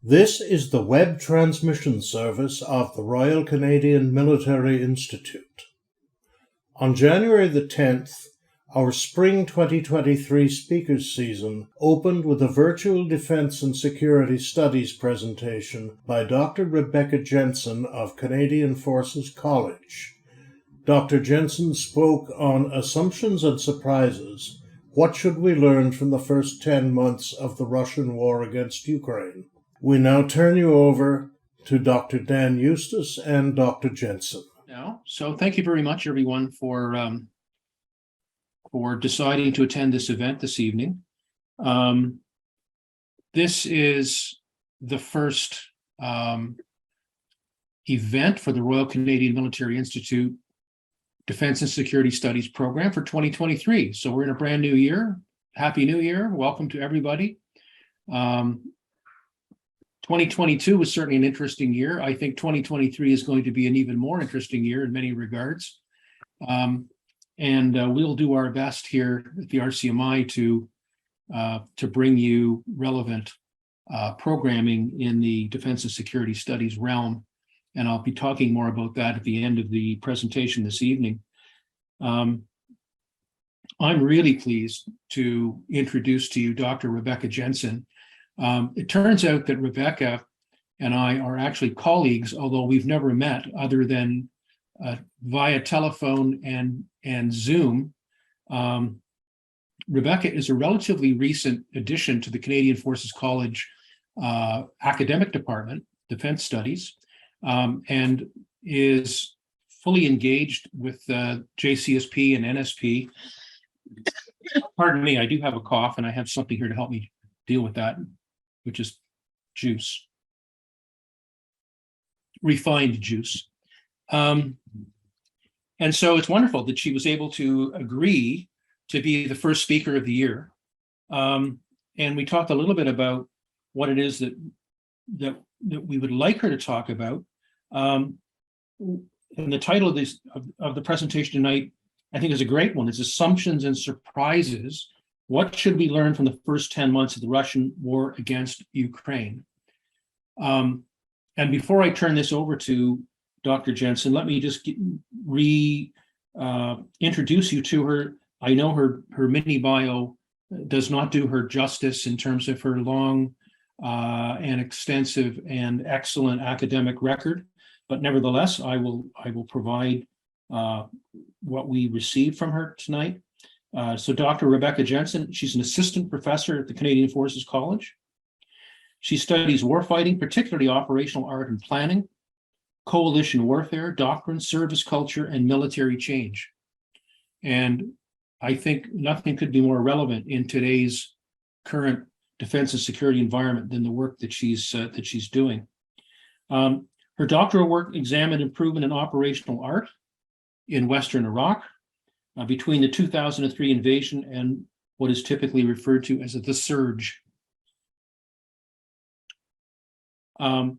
This is the web transmission service of the Royal Canadian Military Institute. On January the 10th, our Spring 2023 speakers season opened with a virtual Defence and Security Studies presentation by Dr. Rebecca Jensen of Canadian Forces College. Dr. Jensen spoke on Assumptions and Surprises. What should we learn from the first 10 months of the Russian war against Ukraine? We now turn you over to Dr. Dan Eustace and Dr. Jensen. So thank you very much, everyone, for deciding to attend this event this evening. This is the first event for the Royal Canadian Military Institute Defense and Security Studies program for 2023. So we're in a brand new year. Happy New Year. Welcome to everybody. 2022 was certainly an interesting year. I think 2023 is going to be an even more interesting year in many regards. We'll do our best here at the RCMI to bring you relevant programming in the defense and security studies realm. And I'll be talking more about that at the end of the presentation this evening. I'm really pleased to introduce to you Dr. Rebecca Jensen. It turns out that Rebecca and I are actually colleagues, although we've never met other than via telephone and Zoom. Rebecca is a relatively recent addition to the Canadian Forces College academic department, Defense Studies, and is fully engaged with JCSP and NSP. Pardon me, I do have a cough and I have something here to help me deal with that, which is juice, refined juice. And so it's wonderful that she was able to agree to be the first speaker of the year. And we talked a little bit about what it is that we would like her to talk about. And the title of the presentation tonight, I think, is a great one. It's Assumptions and Surprises. What should we learn from the first 10 months of the Russian war against Ukraine? And before I turn this over to Dr. Jensen, let me just introduce you to her. I know her mini bio does not do her justice in terms of her long and extensive and excellent academic record, but nevertheless, I will provide what we received from her tonight. So Dr. Rebecca Jensen, she's an assistant professor at the Canadian Forces College. She studies warfighting, particularly operational art and planning, coalition warfare, doctrine, service culture, and military change. And I think nothing could be more relevant in today's current defense and security environment than the work that she's doing. Her doctoral work examined improvement in operational art in Western Iraq between the 2003 invasion and what is typically referred to as the surge. The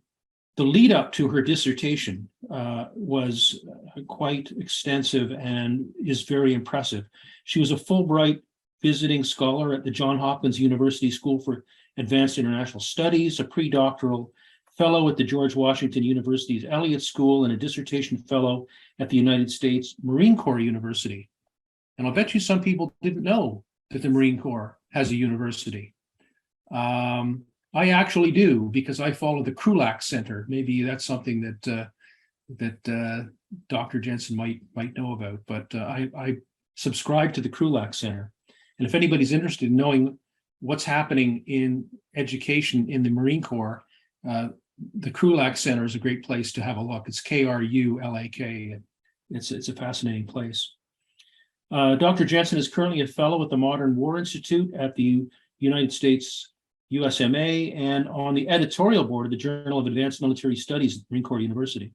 lead up to her dissertation was quite extensive and is very impressive. She was a Fulbright visiting scholar at the Johns Hopkins University School for Advanced International Studies, a pre-doctoral fellow at the George Washington University's Elliott School, and a dissertation fellow at the United States Marine Corps University. And I'll bet you some people didn't know that the Marine Corps has a university. I actually do, because I follow the Krulak Center. Maybe that's something that Dr. Jensen might know about, but I subscribe to the Krulak Center. And if anybody's interested in knowing what's happening in education in the Marine Corps, the Krulak Center is a great place to have a look. It's Krulak. It's a fascinating place. Dr. Jensen is currently a fellow at the Modern War Institute at the United States USMA and on the editorial board of the Journal of Advanced Military Studies at Marine Corps University.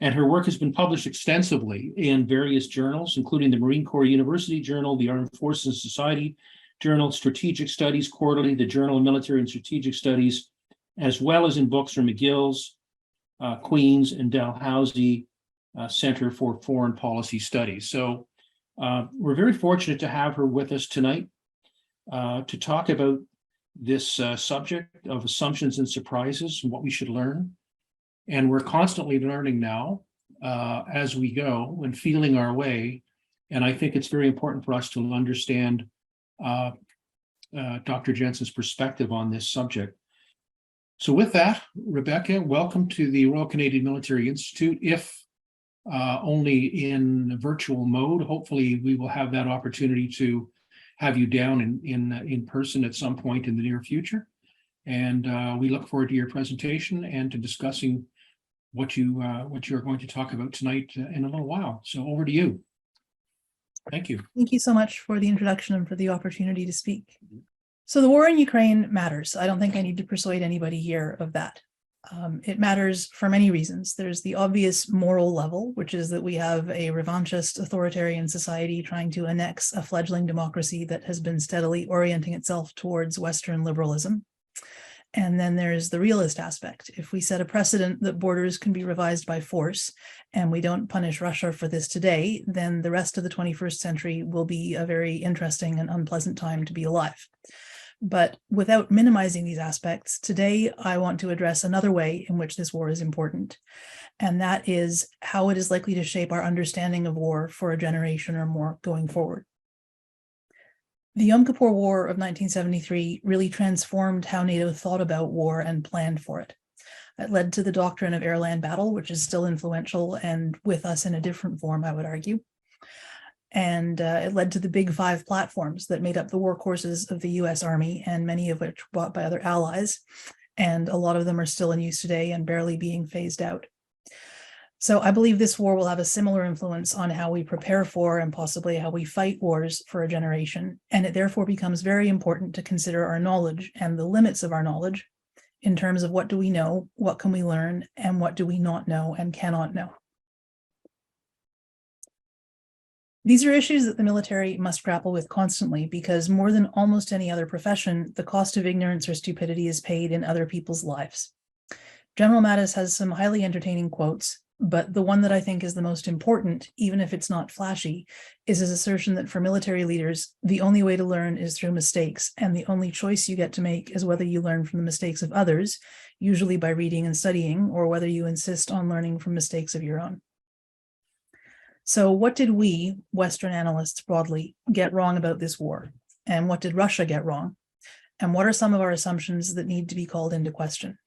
And her work has been published extensively in various journals, including the Marine Corps University Journal, the Armed Forces and Society Journal, Strategic Studies Quarterly, the Journal of Military and Strategic Studies, as well as in books from McGill's, Queen's, and Dalhousie Center for Foreign Policy Studies. So we're very fortunate to have her with us tonight to talk about this subject of assumptions and surprises and what we should learn. And we're constantly learning now as we go and feeling our way. And I think it's very important for us to understand Dr. Jensen's perspective on this subject. So with that, Rebecca, welcome to the Royal Canadian Military Institute, if only in virtual mode. Hopefully we will have that opportunity to have you down in person at some point in the near future. And we look forward to your presentation and to discussing what you're going to talk about tonight in a little while. So over to you. Thank you. Thank you so much for the introduction and for the opportunity to speak. So the war in Ukraine matters. I don't think I need to persuade anybody here of that. It matters for many reasons. There's the obvious moral level, which is that we have a revanchist authoritarian society trying to annex a fledgling democracy that has been steadily orienting itself towards Western liberalism. And then there's the realist aspect. If we set a precedent that borders can be revised by force, and we don't punish Russia for this today, then the rest of the 21st century will be a very interesting and unpleasant time to be alive. But without minimizing these aspects, today I want to address another way in which this war is important, and that is how it is likely to shape our understanding of war for a generation or more going forward. The Yom Kippur War of 1973 really transformed how NATO thought about war and planned for it. It led to the doctrine of air-land battle, which is still influential and with us in a different form, I would argue. And it led to the big 5 platforms that made up the workhorses of the US Army, and many of which were bought by other allies. And a lot of them are still in use today and barely being phased out. So I believe this war will have a similar influence on how we prepare for and possibly how we fight wars for a generation. And it therefore becomes very important to consider our knowledge and the limits of our knowledge in terms of what do we know, what can we learn, and what do we not know and cannot know. These are issues that the military must grapple with constantly because more than almost any other profession, the cost of ignorance or stupidity is paid in other people's lives. General Mattis has some highly entertaining quotes, but the one that I think is the most important, even if it's not flashy, is his assertion that for military leaders, the only way to learn is through mistakes, and the only choice you get to make is whether you learn from the mistakes of others, usually by reading and studying, or whether you insist on learning from mistakes of your own. So what did we, Western analysts broadly, get wrong about this war? And what did Russia get wrong? And what are some of our assumptions that need to be called into question?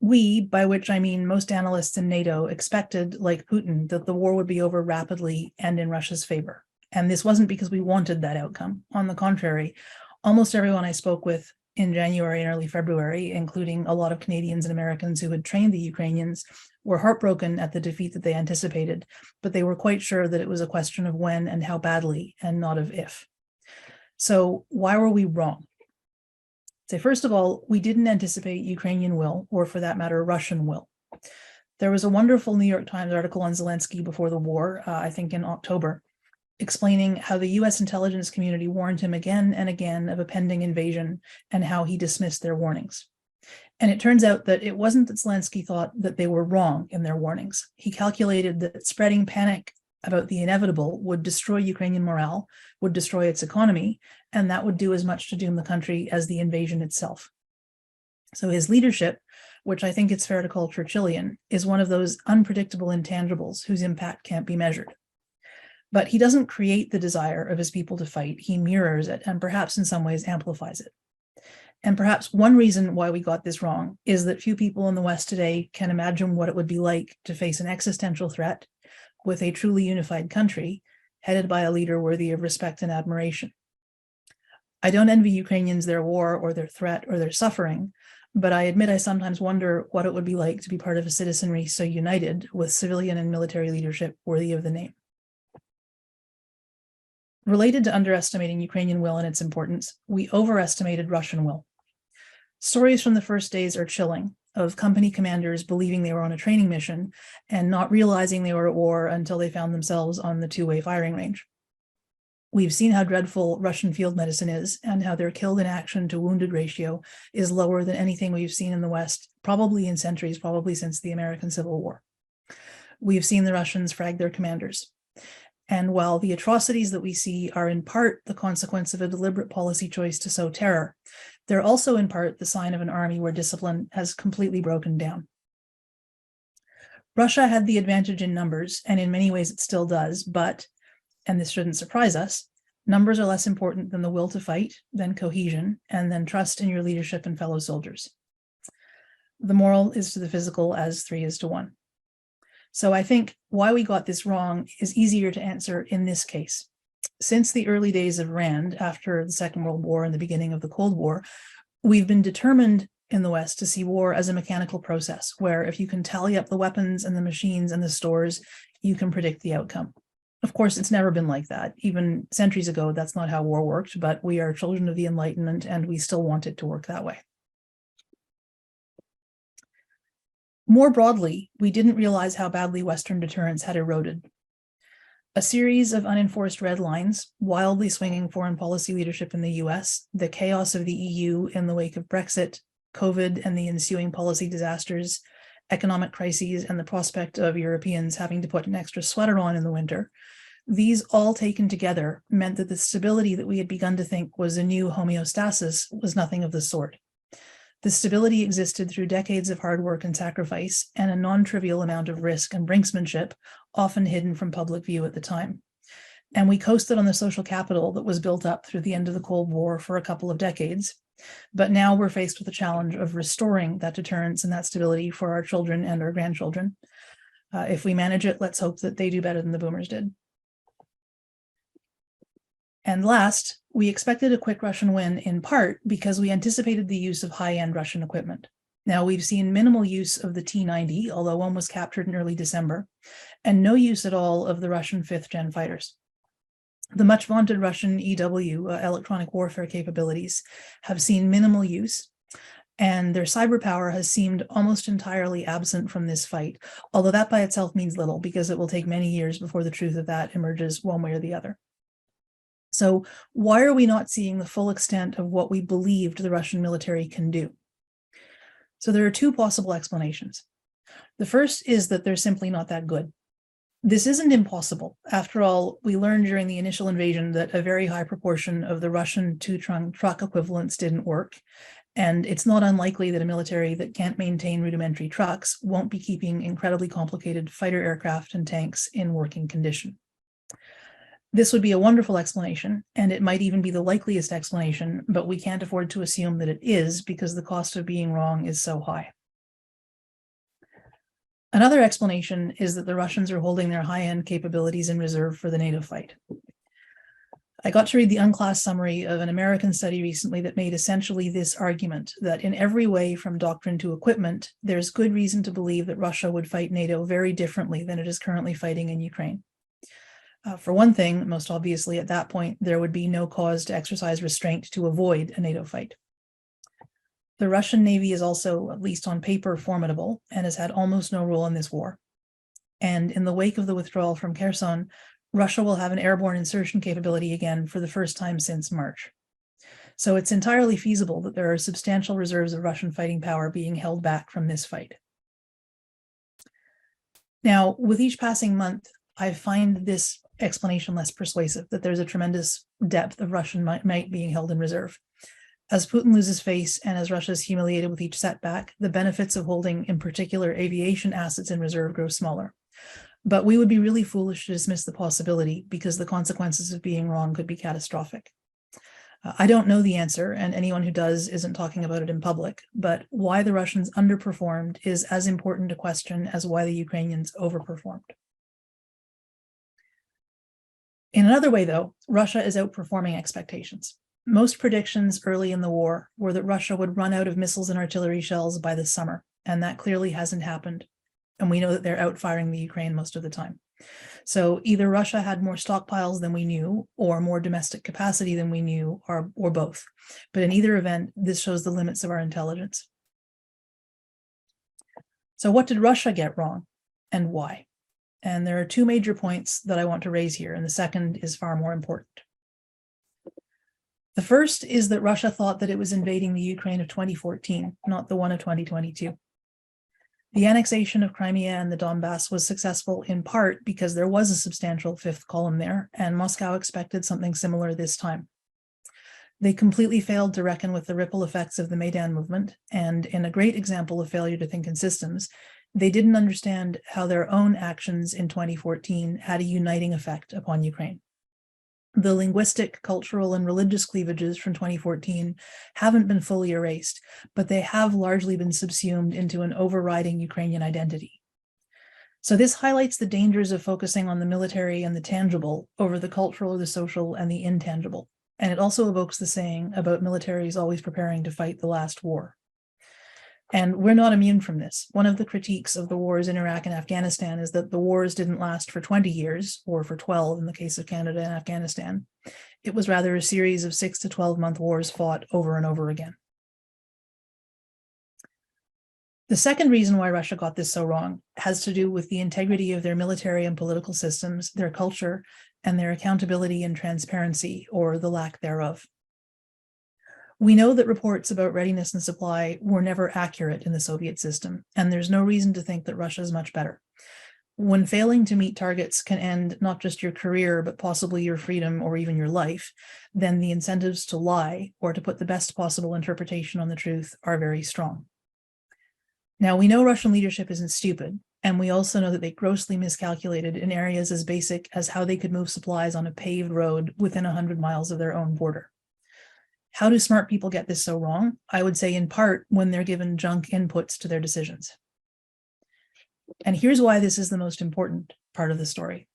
We, by which I mean most analysts in NATO, expected, like Putin, that the war would be over rapidly and in Russia's favor. And this wasn't because we wanted that outcome. On the contrary, almost everyone I spoke with in January and early February, including a lot of Canadians and Americans who had trained the Ukrainians, were heartbroken at the defeat that they anticipated, but they were quite sure that it was a question of when and how badly and not of if. So why were we wrong? So first of all, we didn't anticipate Ukrainian will, or for that matter, Russian will. There was a wonderful New York Times article on Zelensky before the war, I think in October, explaining how the US intelligence community warned him again and again of a pending invasion and how he dismissed their warnings. And it turns out that it wasn't that Zelensky thought that they were wrong in their warnings. He calculated that spreading panic about the inevitable would destroy Ukrainian morale, would destroy its economy, and that would do as much to doom the country as the invasion itself. So his leadership, which I think it's fair to call Churchillian, is one of those unpredictable intangibles whose impact can't be measured. But he doesn't create the desire of his people to fight, he mirrors it and perhaps in some ways amplifies it. And perhaps one reason why we got this wrong is that few people in the West today can imagine what it would be like to face an existential threat with a truly unified country headed by a leader worthy of respect and admiration. I don't envy Ukrainians their war or their threat or their suffering, but I admit I sometimes wonder what it would be like to be part of a citizenry so united with civilian and military leadership worthy of the name. Related to underestimating Ukrainian will and its importance, we overestimated Russian will. Stories from the first days are chilling, of company commanders believing they were on a training mission and not realizing they were at war until they found themselves on the two-way firing range. We've seen how dreadful Russian field medicine is and how their killed in action to wounded ratio is lower than anything we've seen in the West, probably in centuries, probably since the American Civil War. We've seen the Russians frag their commanders. And while the atrocities that we see are in part the consequence of a deliberate policy choice to sow terror, they're also in part the sign of an army where discipline has completely broken down. Russia had the advantage in numbers, and in many ways it still does, but, and this shouldn't surprise us, numbers are less important than the will to fight, than cohesion, and then trust in your leadership and fellow soldiers. The moral is to the physical as 3 is to 1. So I think why we got this wrong is easier to answer in this case. Since the early days of RAND, after the Second World War and the beginning of the Cold War, we've been determined in the West to see war as a mechanical process, where if you can tally up the weapons and the machines and the stores, you can predict the outcome. Of course, it's never been like that. Even centuries ago, that's not how war worked, but we are children of the Enlightenment and we still want it to work that way. More broadly, we didn't realize how badly Western deterrence had eroded. A series of unenforced red lines, wildly swinging foreign policy leadership in the US, the chaos of the EU in the wake of Brexit, COVID and the ensuing policy disasters, economic crises, and the prospect of Europeans having to put an extra sweater on in the winter, these all taken together meant that the stability that we had begun to think was a new homeostasis was nothing of the sort. The stability existed through decades of hard work and sacrifice and a non-trivial amount of risk and brinksmanship, often hidden from public view at the time. And we coasted on the social capital that was built up through the end of the Cold War for a couple of decades. But now we're faced with the challenge of restoring that deterrence and that stability for our children and our grandchildren. If we manage it, let's hope that they do better than the boomers did. And last, we expected a quick Russian win in part because we anticipated the use of high-end Russian equipment. Now, we've seen minimal use of the T-90, although one was captured in early December, and no use at all of the Russian 5th-gen fighters. The much vaunted Russian EW, electronic warfare capabilities, have seen minimal use, and their cyber power has seemed almost entirely absent from this fight, although that by itself means little because it will take many years before the truth of that emerges one way or the other. So why are we not seeing the full extent of what we believed the Russian military can do? So there are two possible explanations. The first is that they're simply not that good. This isn't impossible. After all, we learned during the initial invasion that a very high proportion of the Russian two-ton truck equivalents didn't work, and it's not unlikely that a military that can't maintain rudimentary trucks won't be keeping incredibly complicated fighter aircraft and tanks in working condition. This would be a wonderful explanation, and it might even be the likeliest explanation, but we can't afford to assume that it is because the cost of being wrong is so high. Another explanation is that the Russians are holding their high-end capabilities in reserve for the NATO fight. I got to read the unclassed summary of an American study recently that made essentially this argument, that in every way from doctrine to equipment, there's good reason to believe that Russia would fight NATO very differently than it is currently fighting in Ukraine. For one thing, most obviously at that point, there would be no cause to exercise restraint to avoid a NATO fight. The Russian Navy is also, at least on paper, formidable and has had almost no role in this war. And in the wake of the withdrawal from Kherson, Russia will have an airborne insertion capability again for the first time since March. So it's entirely feasible that there are substantial reserves of Russian fighting power being held back from this fight. Now, with each passing month, I find this explanation less persuasive, that there's a tremendous depth of Russian might being held in reserve. As Putin loses face and as Russia is humiliated with each setback, the benefits of holding, in particular, aviation assets in reserve grow smaller. But we would be really foolish to dismiss the possibility because the consequences of being wrong could be catastrophic. I don't know the answer, and anyone who does isn't talking about it in public, but why the Russians underperformed is as important a question as why the Ukrainians overperformed. In another way, though, Russia is outperforming expectations. Most predictions early in the war were that Russia would run out of missiles and artillery shells by the summer, and that clearly hasn't happened. And we know that they're outfiring the Ukraine most of the time. So either Russia had more stockpiles than we knew, or more domestic capacity than we knew, or both. But in either event, this shows the limits of our intelligence. So what did Russia get wrong, and why? And there are two major points that I want to raise here, and the second is far more important. The first is that Russia thought that it was invading the Ukraine of 2014, not the one of 2022. The annexation of Crimea and the Donbass was successful in part because there was a substantial fifth column there, and Moscow expected something similar this time. They completely failed to reckon with the ripple effects of the Maidan movement, and in a great example of failure to think in systems, they didn't understand how their own actions in 2014 had a uniting effect upon Ukraine. The linguistic, cultural, and religious cleavages from 2014 haven't been fully erased, but they have largely been subsumed into an overriding Ukrainian identity. So this highlights the dangers of focusing on the military and the tangible over the cultural or the social and the intangible. And it also evokes the saying about militaries always preparing to fight the last war. And we're not immune from this. One of the critiques of the wars in Iraq and Afghanistan is that the wars didn't last for 20 years, or for 12 in the case of Canada and Afghanistan. It was rather a series of 6 to 12-month wars fought over and over again. The second reason why Russia got this so wrong has to do with the integrity of their military and political systems, their culture, and their accountability and transparency, or the lack thereof. We know that reports about readiness and supply were never accurate in the Soviet system, and there's no reason to think that Russia is much better. When failing to meet targets can end not just your career, but possibly your freedom or even your life, then the incentives to lie or to put the best possible interpretation on the truth are very strong. Now, we know Russian leadership isn't stupid, and we also know that they grossly miscalculated in areas as basic as how they could move supplies on a paved road within 100 miles of their own border. How do smart people get this so wrong? I would say in part when they're given junk inputs to their decisions. And here's why this is the most important part of the story.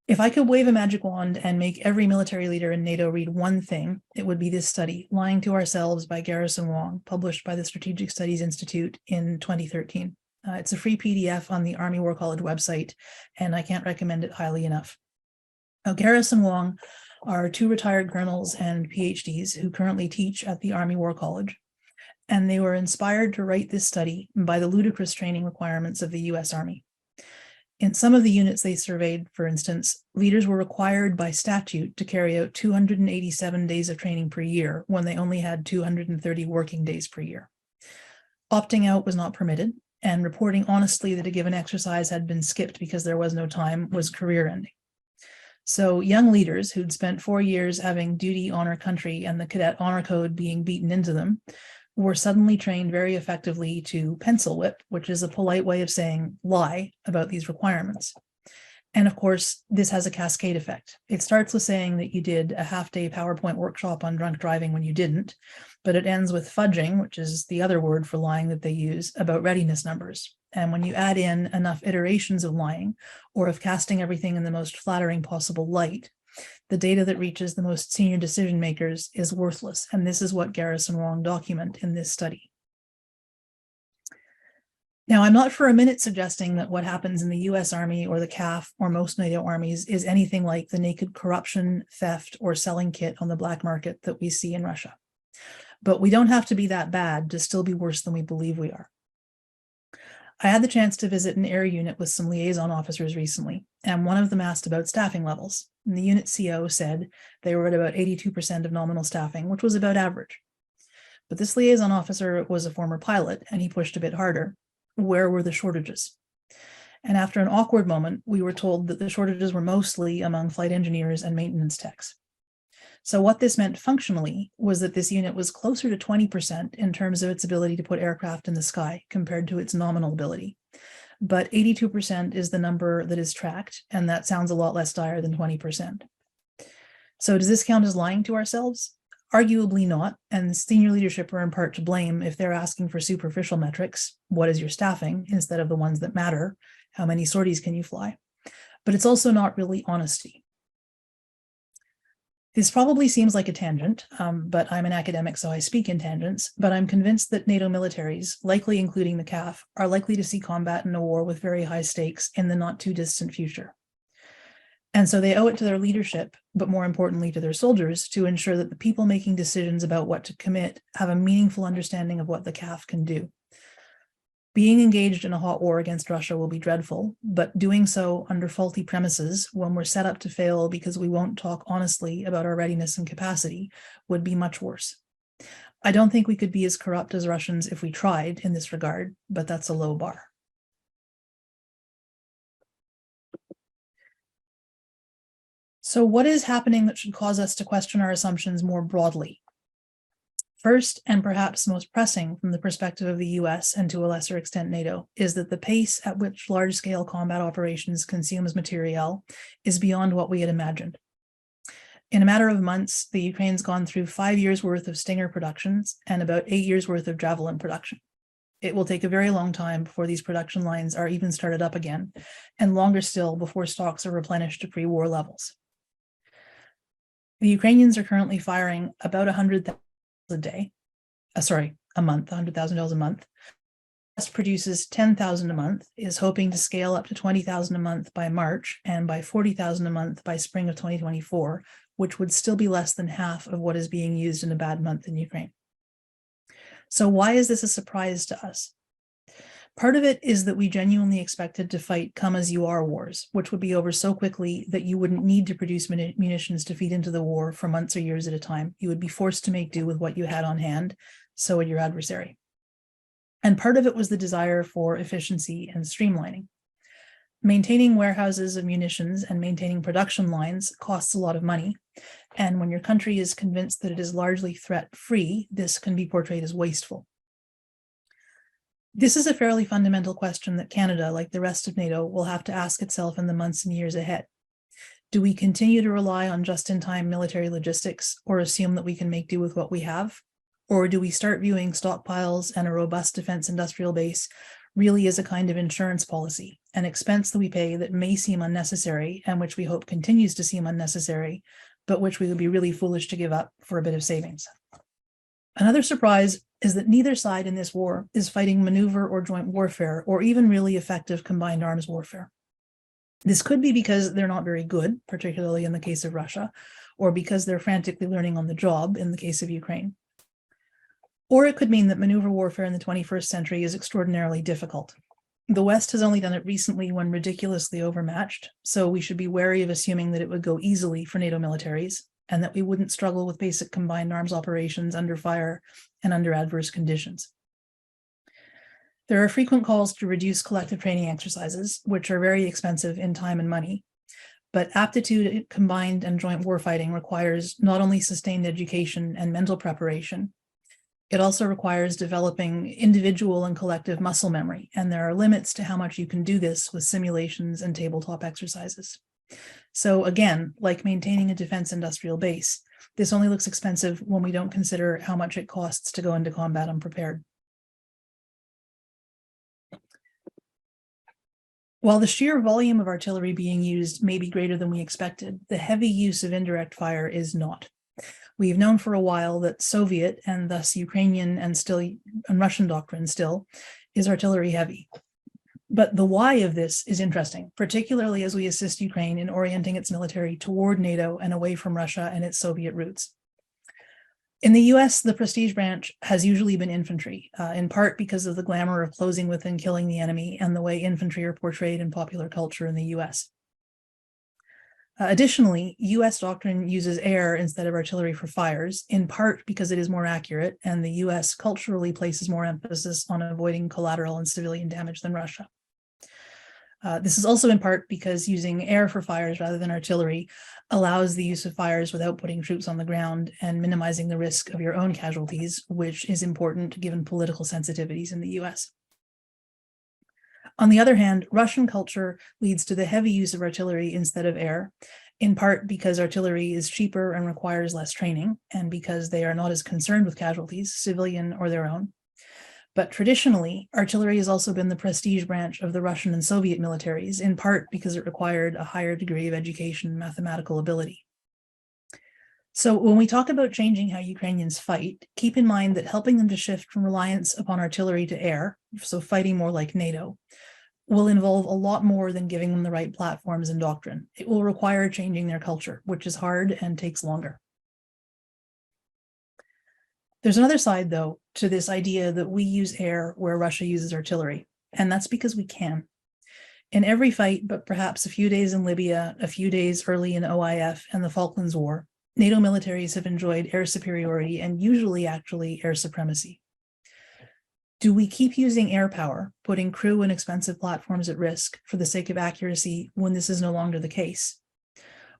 If I could wave a magic wand and make every military leader in NATO read one thing, it would be this study, Lying to Ourselves by Garrison Wong, published by the Strategic Studies Institute in 2013. It's a free PDF on the Army War College website, and I can't recommend it highly enough. Now, Garrison Wong are 2 retired colonels and PhDs who currently teach at the Army War College, and they were inspired to write this study by the ludicrous training requirements of the US Army. In some of the units they surveyed, for instance, leaders were required by statute to carry out 287 days of training per year when they only had 230 working days per year. Opting out was not permitted, and reporting honestly that a given exercise had been skipped because there was no time was career-ending. So young leaders who'd spent 4 years having duty, honor, country, and the cadet honor code being beaten into them were suddenly trained very effectively to pencil whip, which is a polite way of saying lie about these requirements. And of course, this has a cascade effect. It starts with saying that you did a half-day PowerPoint workshop on drunk driving when you didn't, but it ends with fudging, which is the other word for lying that they use, about readiness numbers. And when you add in enough iterations of lying, or of casting everything in the most flattering possible light, the data that reaches the most senior decision makers is worthless. And this is what Garrison Wong document in this study. Now, I'm not for a minute suggesting that what happens in the US Army or the CAF or most NATO armies is anything like the naked corruption, theft, or selling kit on the black market that we see in Russia. But we don't have to be that bad to still be worse than we believe we are. I had the chance to visit an air unit with some liaison officers recently, and one of them asked about staffing levels. And the unit CO said they were at about 82% of nominal staffing, which was about average. But this liaison officer was a former pilot, and he pushed a bit harder. Where were the shortages? And after an awkward moment, we were told that the shortages were mostly among flight engineers and maintenance techs. So what this meant functionally was that this unit was closer to 20% in terms of its ability to put aircraft in the sky compared to its nominal ability. But 82% is the number that is tracked, and that sounds a lot less dire than 20%. So does this count as lying to ourselves? Arguably not, and senior leadership are in part to blame if they're asking for superficial metrics. What is your staffing, instead of the ones that matter? How many sorties can you fly? But it's also not really honesty. This probably seems like a tangent, but I'm an academic, so I speak in tangents, but I'm convinced that NATO militaries, likely including the CAF, are likely to see combat in a war with very high stakes in the not too distant future. And so they owe it to their leadership, but more importantly to their soldiers, to ensure that the people making decisions about what to commit have a meaningful understanding of what the CAF can do. Being engaged in a hot war against Russia will be dreadful, but doing so under faulty premises when we're set up to fail because we won't talk honestly about our readiness and capacity would be much worse. I don't think we could be as corrupt as Russians if we tried in this regard, but that's a low bar. So what is happening that should cause us to question our assumptions more broadly? First, and perhaps most pressing from the perspective of the US and to a lesser extent NATO, is that the pace at which large-scale combat operations consumes materiel is beyond what we had imagined. In a matter of months, the Ukraine's gone through 5 years worth of Stinger productions and about 8 years worth of Javelin production. It will take a very long time before these production lines are even started up again, and longer still before stocks are replenished to pre-war levels. The Ukrainians are currently firing about 100,000 a day, a month, $100,000 a month. US produces 10,000 a month, is hoping to scale up to 20,000 a month by March and by 40,000 a month by spring of 2024, which would still be less than half of what is being used in a bad month in Ukraine. So why is this a surprise to us? Part of it is that we genuinely expected to fight come-as-you-are wars, which would be over so quickly that you wouldn't need to produce munitions to feed into the war for months or years at a time. You would be forced to make do with what you had on hand, so would your adversary. And part of it was the desire for efficiency and streamlining. Maintaining warehouses of munitions and maintaining production lines costs a lot of money. And when your country is convinced that it is largely threat-free, this can be portrayed as wasteful. This is a fairly fundamental question that Canada, like the rest of NATO, will have to ask itself in the months and years ahead. Do we continue to rely on just-in-time military logistics or assume that we can make do with what we have? Or do we start viewing stockpiles and a robust defense industrial base really as a kind of insurance policy, an expense that we pay that may seem unnecessary and which we hope continues to seem unnecessary, but which we would be really foolish to give up for a bit of savings? Another surprise is that neither side in this war is fighting maneuver or joint warfare, or even really effective combined arms warfare. This could be because they're not very good, particularly in the case of Russia, or because they're frantically learning on the job in the case of Ukraine. Or it could mean that maneuver warfare in the 21st century is extraordinarily difficult. The West has only done it recently when ridiculously overmatched, so we should be wary of assuming that it would go easily for NATO militaries, and that we wouldn't struggle with basic combined arms operations under fire and under adverse conditions. There are frequent calls to reduce collective training exercises, which are very expensive in time and money, but aptitude at combined and joint warfighting requires not only sustained education and mental preparation, it also requires developing individual and collective muscle memory, and there are limits to how much you can do this with simulations and tabletop exercises. So again, like maintaining a defense industrial base, this only looks expensive when we don't consider how much it costs to go into combat unprepared. While the sheer volume of artillery being used may be greater than we expected, the heavy use of indirect fire is not. We've known for a while that Soviet and thus Ukrainian and Russian doctrine still is artillery heavy. But the why of this is interesting, particularly as we assist Ukraine in orienting its military toward NATO and away from Russia and its Soviet roots. In the US, the prestige branch has usually been infantry, in part because of the glamour of closing with and killing the enemy and the way infantry are portrayed in popular culture in the US. Additionally, US doctrine uses air instead of artillery for fires, in part because it is more accurate, and the US culturally places more emphasis on avoiding collateral and civilian damage than Russia. This is also in part because using air for fires rather than artillery allows the use of fires without putting troops on the ground and minimizing the risk of your own casualties, which is important given political sensitivities in the US. On the other hand, Russian culture leads to the heavy use of artillery instead of air, in part because artillery is cheaper and requires less training, and because they are not as concerned with casualties, civilian or their own. But traditionally, artillery has also been the prestige branch of the Russian and Soviet militaries, in part because it required a higher degree of education and mathematical ability. So when we talk about changing how Ukrainians fight, keep in mind that helping them to shift from reliance upon artillery to air, so fighting more like NATO, will involve a lot more than giving them the right platforms and doctrine. It will require changing their culture, which is hard and takes longer. There's another side, though, to this idea that we use air where Russia uses artillery, and that's because we can. In every fight, but perhaps a few days in Libya, a few days early in OIF and the Falklands War, NATO militaries have enjoyed air superiority and usually actually air supremacy. Do we keep using air power, putting crew and expensive platforms at risk for the sake of accuracy when this is no longer the case?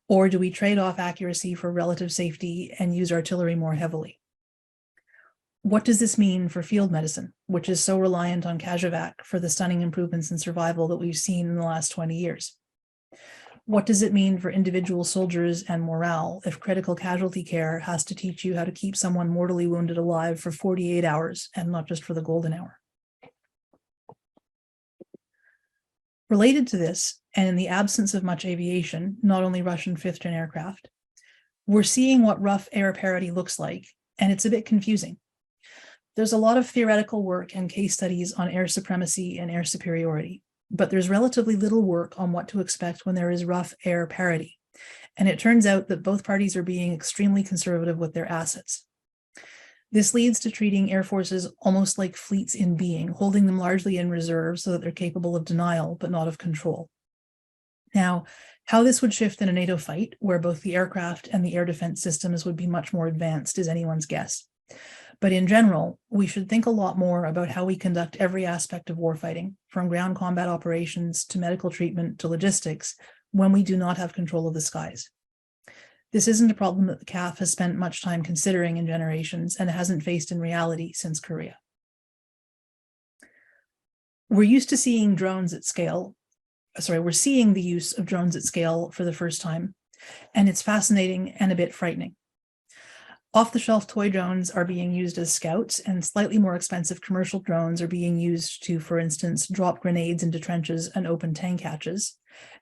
Or do we trade off accuracy for relative safety and use artillery more heavily? What does this mean for field medicine, which is so reliant on Cajovac for the stunning improvements in survival that we've seen in the last 20 years? What does it mean for individual soldiers and morale if critical casualty care has to teach you how to keep someone mortally wounded alive for 48 hours and not just for the golden hour? Related to this, and in the absence of much aviation, not only Russian fifth-gen aircraft, we're seeing what rough air parity looks like, and it's a bit confusing. There's a lot of theoretical work and case studies on air supremacy and air superiority, but there's relatively little work on what to expect when there is rough air parity. And it turns out that both parties are being extremely conservative with their assets. This leads to treating air forces almost like fleets in being, holding them largely in reserve so that they're capable of denial, but not of control. Now, how this would shift in a NATO fight, where both the aircraft and the air defense systems would be much more advanced, is anyone's guess. But in general, we should think a lot more about how we conduct every aspect of warfighting, from ground combat operations to medical treatment to logistics, when we do not have control of the skies. This isn't a problem that the CAF has spent much time considering in generations and hasn't faced in reality since Korea. We're used to seeing drones at scale. We're seeing the use of drones at scale for the first time, and it's fascinating and a bit frightening. Off-the-shelf toy drones are being used as scouts, and slightly more expensive commercial drones are being used to, for instance, drop grenades into trenches and open tank hatches.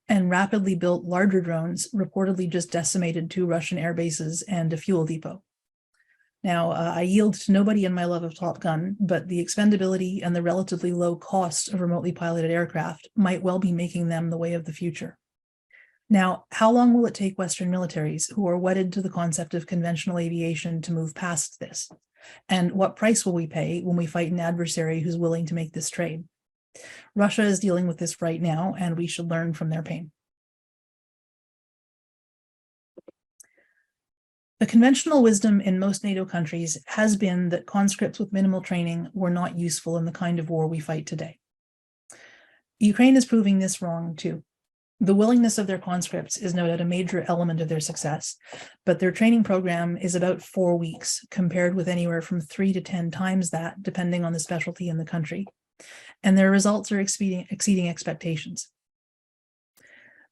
And rapidly built larger drones reportedly just decimated 2 Russian air bases and a fuel depot. Now, I yield to nobody in my love of Top Gun, but the expendability and the relatively low cost of remotely piloted aircraft might well be making them the way of the future. Now, how long will it take Western militaries who are wedded to the concept of conventional aviation to move past this? And what price will we pay when we fight an adversary who's willing to make this trade? Russia is dealing with this right now, and we should learn from their pain. The conventional wisdom in most NATO countries has been that conscripts with minimal training were not useful in the kind of war we fight today. Ukraine is proving this wrong too. The willingness of their conscripts is no doubt a major element of their success, but their training program is about 4 weeks, compared with anywhere from 3 to 10 times that, depending on the specialty in the country. And their results are exceeding expectations.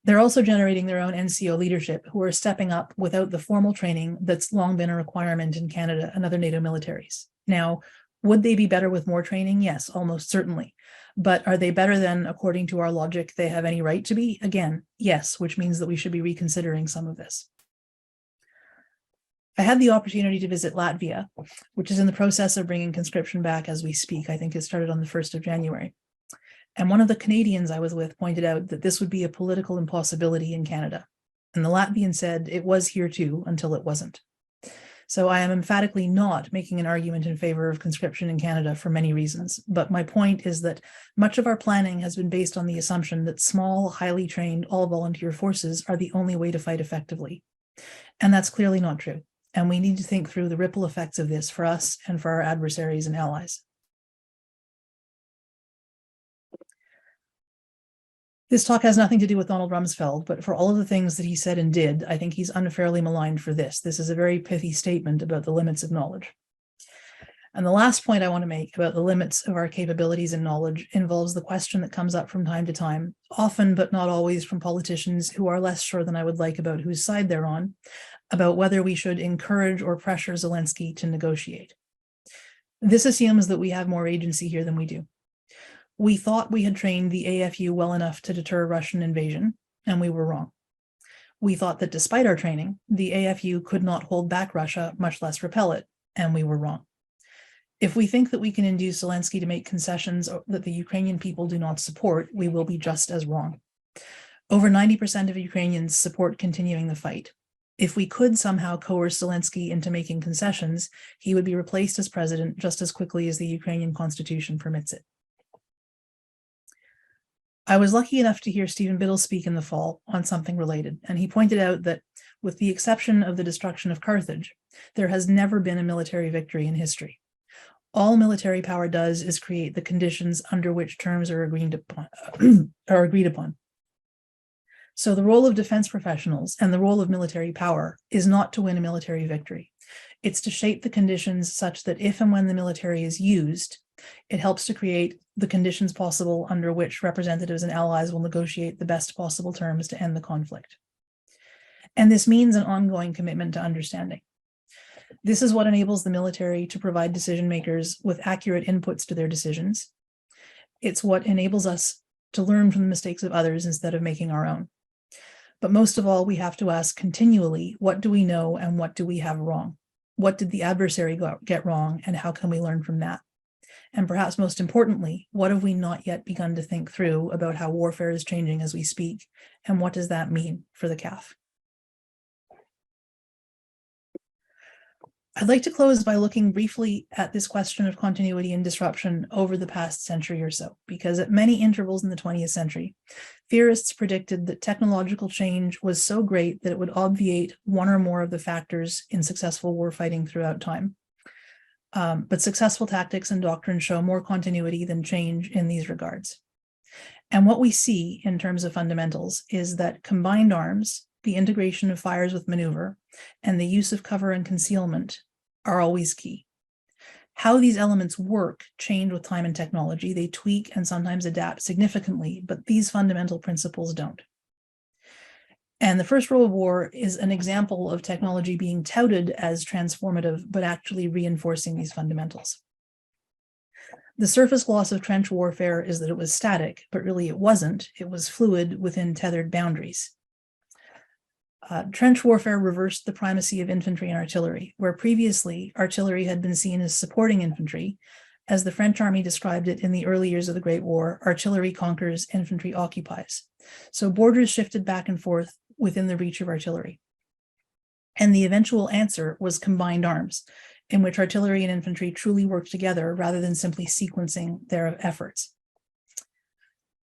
They're also generating their own NCO leadership who are stepping up without the formal training that's long been a requirement in Canada and other NATO militaries. Now, would they be better with more training? Yes, almost certainly. But are they better than, according to our logic, they have any right to be? Again, yes, which means that we should be reconsidering some of this. I had the opportunity to visit Latvia, which is in the process of bringing conscription back as we speak. I think it started on the 1st of January. And one of the Canadians I was with pointed out that this would be a political impossibility in Canada. And the Latvian said it was here too until it wasn't. So I am emphatically not making an argument in favor of conscription in Canada for many reasons. But my point is that much of our planning has been based on the assumption that small, highly trained, all-volunteer forces are the only way to fight effectively. And that's clearly not true. And we need to think through the ripple effects of this for us and for our adversaries and allies. This talk has nothing to do with Donald Rumsfeld, but for all of the things that he said and did, I think he's unfairly maligned for this. This is a very pithy statement about the limits of knowledge. And the last point I want to make about the limits of our capabilities and knowledge involves the question that comes up from time to time, often but not always from politicians who are less sure than I would like about whose side they're on, about whether we should encourage or pressure Zelensky to negotiate. This assumes that we have more agency here than we do. We thought we had trained the AFU well enough to deter Russian invasion, and we were wrong. We thought that despite our training, the AFU could not hold back Russia, much less repel it, and we were wrong. If we think that we can induce Zelensky to make concessions that the Ukrainian people do not support, we will be just as wrong. Over 90% of Ukrainians support continuing the fight. If we could somehow coerce Zelensky into making concessions, he would be replaced as president just as quickly as the Ukrainian constitution permits it. I was lucky enough to hear Stephen Biddle speak in the fall on something related, and he pointed out that with the exception of the destruction of Carthage, there has never been a military victory in history. All military power does is create the conditions under which terms are agreed upon. So the role of defense professionals and the role of military power is not to win a military victory. It's to shape the conditions such that if and when the military is used, it helps to create the conditions possible under which representatives and allies will negotiate the best possible terms to end the conflict. And this means an ongoing commitment to understanding. This is what enables the military to provide decision makers with accurate inputs to their decisions. It's what enables us to learn from the mistakes of others instead of making our own. But most of all, we have to ask continually, what do we know and what do we have wrong? What did the adversary get wrong and how can we learn from that? And perhaps most importantly, what have we not yet begun to think through about how warfare is changing as we speak? And what does that mean for the CAF? I'd like to close by looking briefly at this question of continuity and disruption over the past century or so, because at many intervals in the 20th century, theorists predicted that technological change was so great that it would obviate one or more of the factors in successful warfighting throughout time. But successful tactics and doctrine show more continuity than change in these regards. And what we see in terms of fundamentals is that combined arms, the integration of fires with maneuver, and the use of cover and concealment are always key. How these elements work change with time and technology. They tweak and sometimes adapt significantly, but these fundamental principles don't. And the First World War is an example of technology being touted as transformative, but actually reinforcing these fundamentals. The surface gloss of trench warfare is that it was static, but really it wasn't. It was fluid within tethered boundaries. Trench warfare reversed the primacy of infantry and artillery, where previously artillery had been seen as supporting infantry. As the French army described it in the early years of the Great War, artillery conquers, infantry occupies. So borders shifted back and forth within the reach of artillery. And the eventual answer was combined arms, in which artillery and infantry truly worked together rather than simply sequencing their efforts.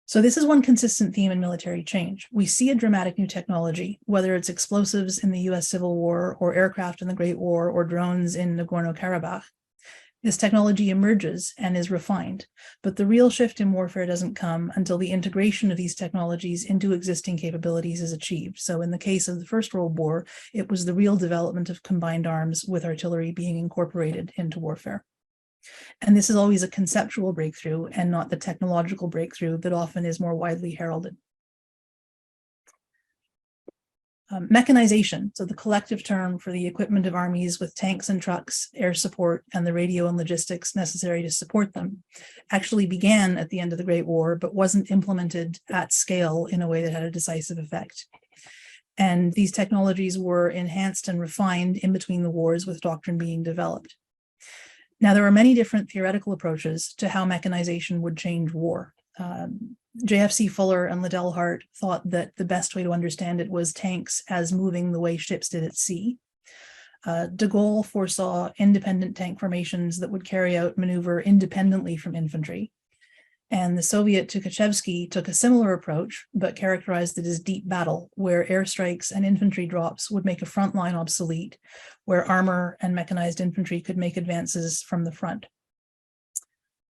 So this is one consistent theme in military change. We see a dramatic new technology, whether it's explosives in the US Civil War or aircraft in the Great War or drones in Nagorno-Karabakh. This technology emerges and is refined, but the real shift in warfare doesn't come until the integration of these technologies into existing capabilities is achieved. So in the case of the First World War, it was the real development of combined arms with artillery being incorporated into warfare. And this is always a conceptual breakthrough and not the technological breakthrough that often is more widely heralded. Mechanization, so the collective term for the equipment of armies with tanks and trucks, air support, and the radio and logistics necessary to support them, actually began at the end of the Great War, but wasn't implemented at scale in a way that had a decisive effect. And these technologies were enhanced and refined in between the wars with doctrine being developed. Now, there are many different theoretical approaches to how mechanization would change war. JFC Fuller and Liddell Hart thought that the best way to understand it was tanks as moving the way ships did at sea. De Gaulle foresaw independent tank formations that would carry out maneuver independently from infantry. And the Soviet Tukhachevsky took a similar approach, but characterized it as deep battle, where airstrikes and infantry drops would make a front line obsolete, where armor and mechanized infantry could make advances from the front.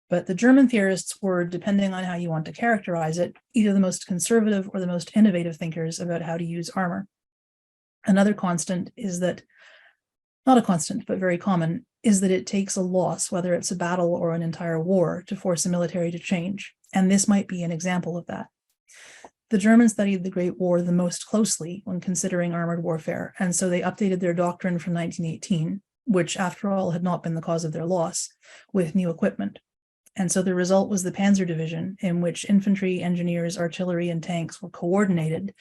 But the German theorists were, depending on how you want to characterize it, either the most conservative or the most innovative thinkers about how to use armor. Another constant is that, not a constant, but very common, is that it takes a loss, whether it's a battle or an entire war, to force a military to change. And this might be an example of that. The Germans studied the Great War the most closely when considering armored warfare, and so they updated their doctrine from 1918, which after all had not been the cause of their loss, with new equipment. And so the result was the Panzer Division, in which infantry, engineers, artillery, and tanks were coordinated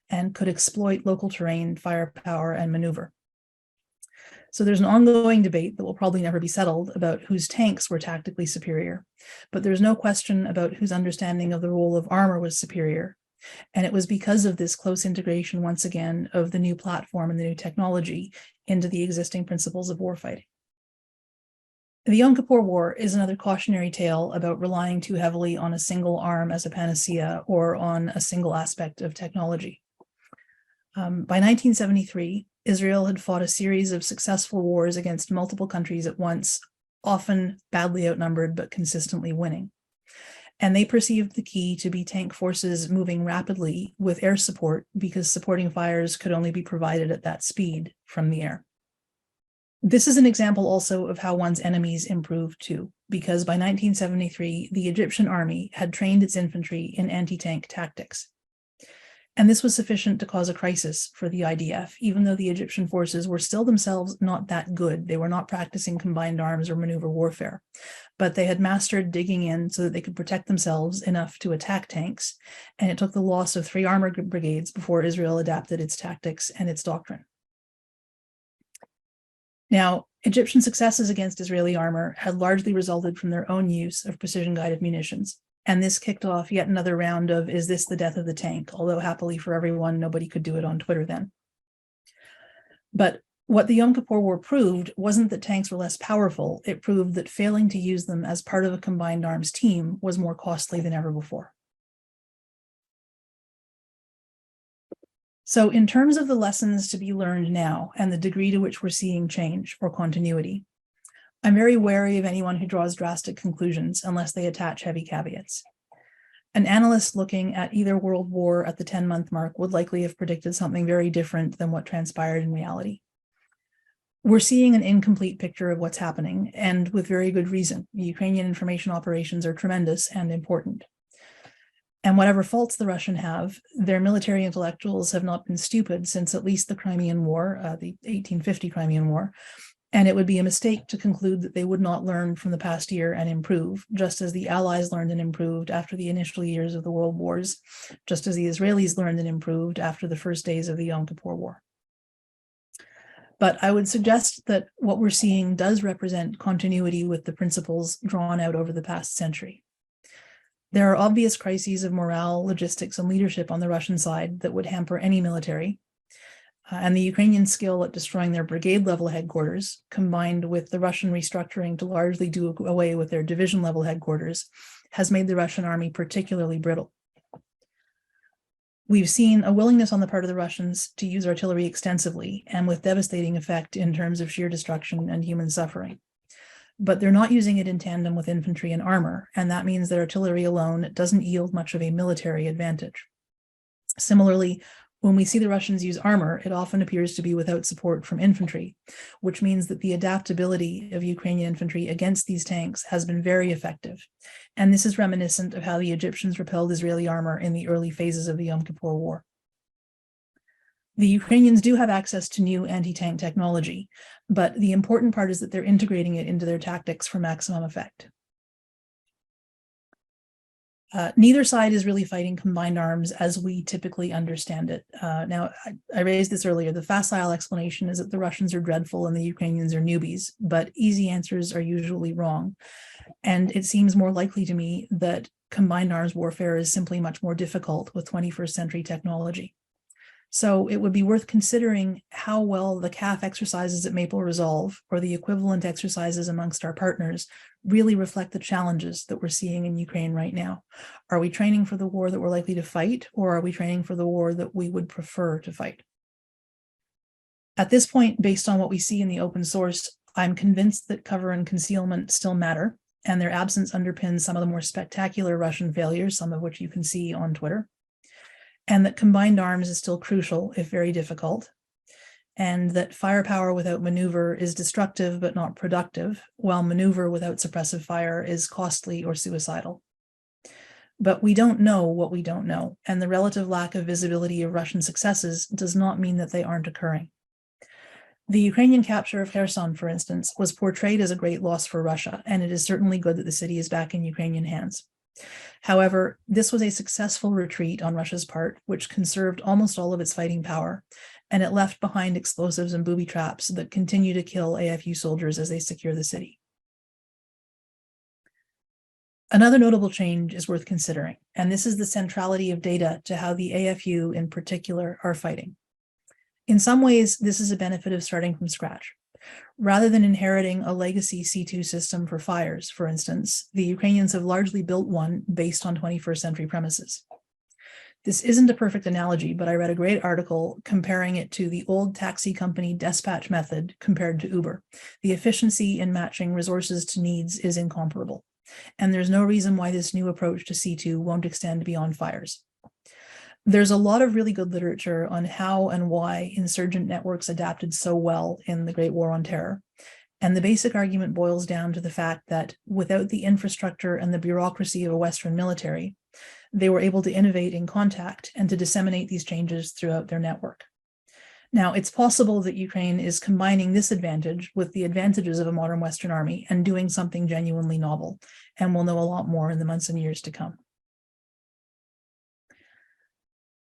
and could exploit local terrain, firepower, and maneuver. So there's an ongoing debate that will probably never be settled about whose tanks were tactically superior, but there's no question about whose understanding of the role of armor was superior. And it was because of this close integration, once again, of the new platform and the new technology into the existing principles of warfighting. The Yom Kippur War is another cautionary tale about relying too heavily on a single arm as a panacea or on a single aspect of technology. By 1973, Israel had fought a series of successful wars against multiple countries at once, often badly outnumbered, but consistently winning. And they perceived the key to be tank forces moving rapidly with air support, because supporting fires could only be provided at that speed from the air. This is an example also of how one's enemies improved too, because by 1973, the Egyptian army had trained its infantry in anti-tank tactics. And this was sufficient to cause a crisis for the IDF, even though the Egyptian forces were still themselves not that good. They were not practicing combined arms or maneuver warfare, but they had mastered digging in so that they could protect themselves enough to attack tanks. And it took the loss of 3 armor brigades before Israel adapted its tactics and its doctrine. Now, Egyptian successes against Israeli armor had largely resulted from their own use of precision-guided munitions. And this kicked off yet another round of, is this the death of the tank? Although happily for everyone, nobody could do it on Twitter then. But what the Yom Kippur War proved wasn't that tanks were less powerful. It proved that failing to use them as part of a combined arms team was more costly than ever before. So in terms of the lessons to be learned now and the degree to which we're seeing change or continuity, I'm very wary of anyone who draws drastic conclusions unless they attach heavy caveats. An analyst looking at either world war at the 10-month mark would likely have predicted something very different than what transpired in reality. We're seeing an incomplete picture of what's happening, and with very good reason. The Ukrainian information operations are tremendous and important. And whatever faults the Russian have, their military intellectuals have not been stupid since at least the Crimean War, the 1850 Crimean War, and it would be a mistake to conclude that they would not learn from the past year and improve, just as the Allies learned and improved after the initial years of the world wars, just as the Israelis learned and improved after the first days of the Yom Kippur War. But I would suggest that what we're seeing does represent continuity with the principles drawn out over the past century. There are obvious crises of morale, logistics, and leadership on the Russian side that would hamper any military. And the Ukrainian skill at destroying their brigade-level headquarters, combined with the Russian restructuring to largely do away with their division-level headquarters, has made the Russian army particularly brittle. We've seen a willingness on the part of the Russians to use artillery extensively and with devastating effect in terms of sheer destruction and human suffering. But they're not using it in tandem with infantry and armor, and that means that artillery alone doesn't yield much of a military advantage. Similarly, when we see the Russians use armor, it often appears to be without support from infantry, which means that the adaptability of Ukrainian infantry against these tanks has been very effective. And this is reminiscent of how the Egyptians repelled Israeli armor in the early phases of the Yom Kippur War. The Ukrainians do have access to new anti-tank technology, but the important part is that they're integrating it into their tactics for maximum effect. Neither side is really fighting combined arms as we typically understand it. Now, I raised this earlier. The facile explanation is that the Russians are dreadful and the Ukrainians are newbies, but easy answers are usually wrong. And it seems more likely to me that combined arms warfare is simply much more difficult with 21st century technology. So it would be worth considering how well the CAF exercises at Maple Resolve, or the equivalent exercises amongst our partners, really reflect the challenges that we're seeing in Ukraine right now. Are we training for the war that we're likely to fight, or are we training for the war that we would prefer to fight? At this point, based on what we see in the open source, I'm convinced that cover and concealment still matter, and their absence underpins some of the more spectacular Russian failures, some of which you can see on Twitter. And that combined arms is still crucial, if very difficult, and that firepower without maneuver is destructive but not productive, while maneuver without suppressive fire is costly or suicidal. But we don't know what we don't know, and the relative lack of visibility of Russian successes does not mean that they aren't occurring. The Ukrainian capture of Kherson, for instance, was portrayed as a great loss for Russia, and it is certainly good that the city is back in Ukrainian hands. However, this was a successful retreat on Russia's part, which conserved almost all of its fighting power, and it left behind explosives and booby traps that continue to kill AFU soldiers as they secure the city. Another notable change is worth considering, and this is the centrality of data to how the AFU in particular are fighting. In some ways, this is a benefit of starting from scratch. Rather than inheriting a legacy C2 system for fires, for instance, the Ukrainians have largely built one based on 21st century premises. This isn't a perfect analogy, but I read a great article comparing it to the old taxi company dispatch method compared to Uber. The efficiency in matching resources to needs is incomparable, and there's no reason why this new approach to C2 won't extend beyond fires. There's a lot of really good literature on how and why insurgent networks adapted so well in the Great War on Terror. And the basic argument boils down to the fact that without the infrastructure and the bureaucracy of a Western military, they were able to innovate in contact and to disseminate these changes throughout their network. Now, it's possible that Ukraine is combining this advantage with the advantages of a modern Western army and doing something genuinely novel, and we'll know a lot more in the months and years to come.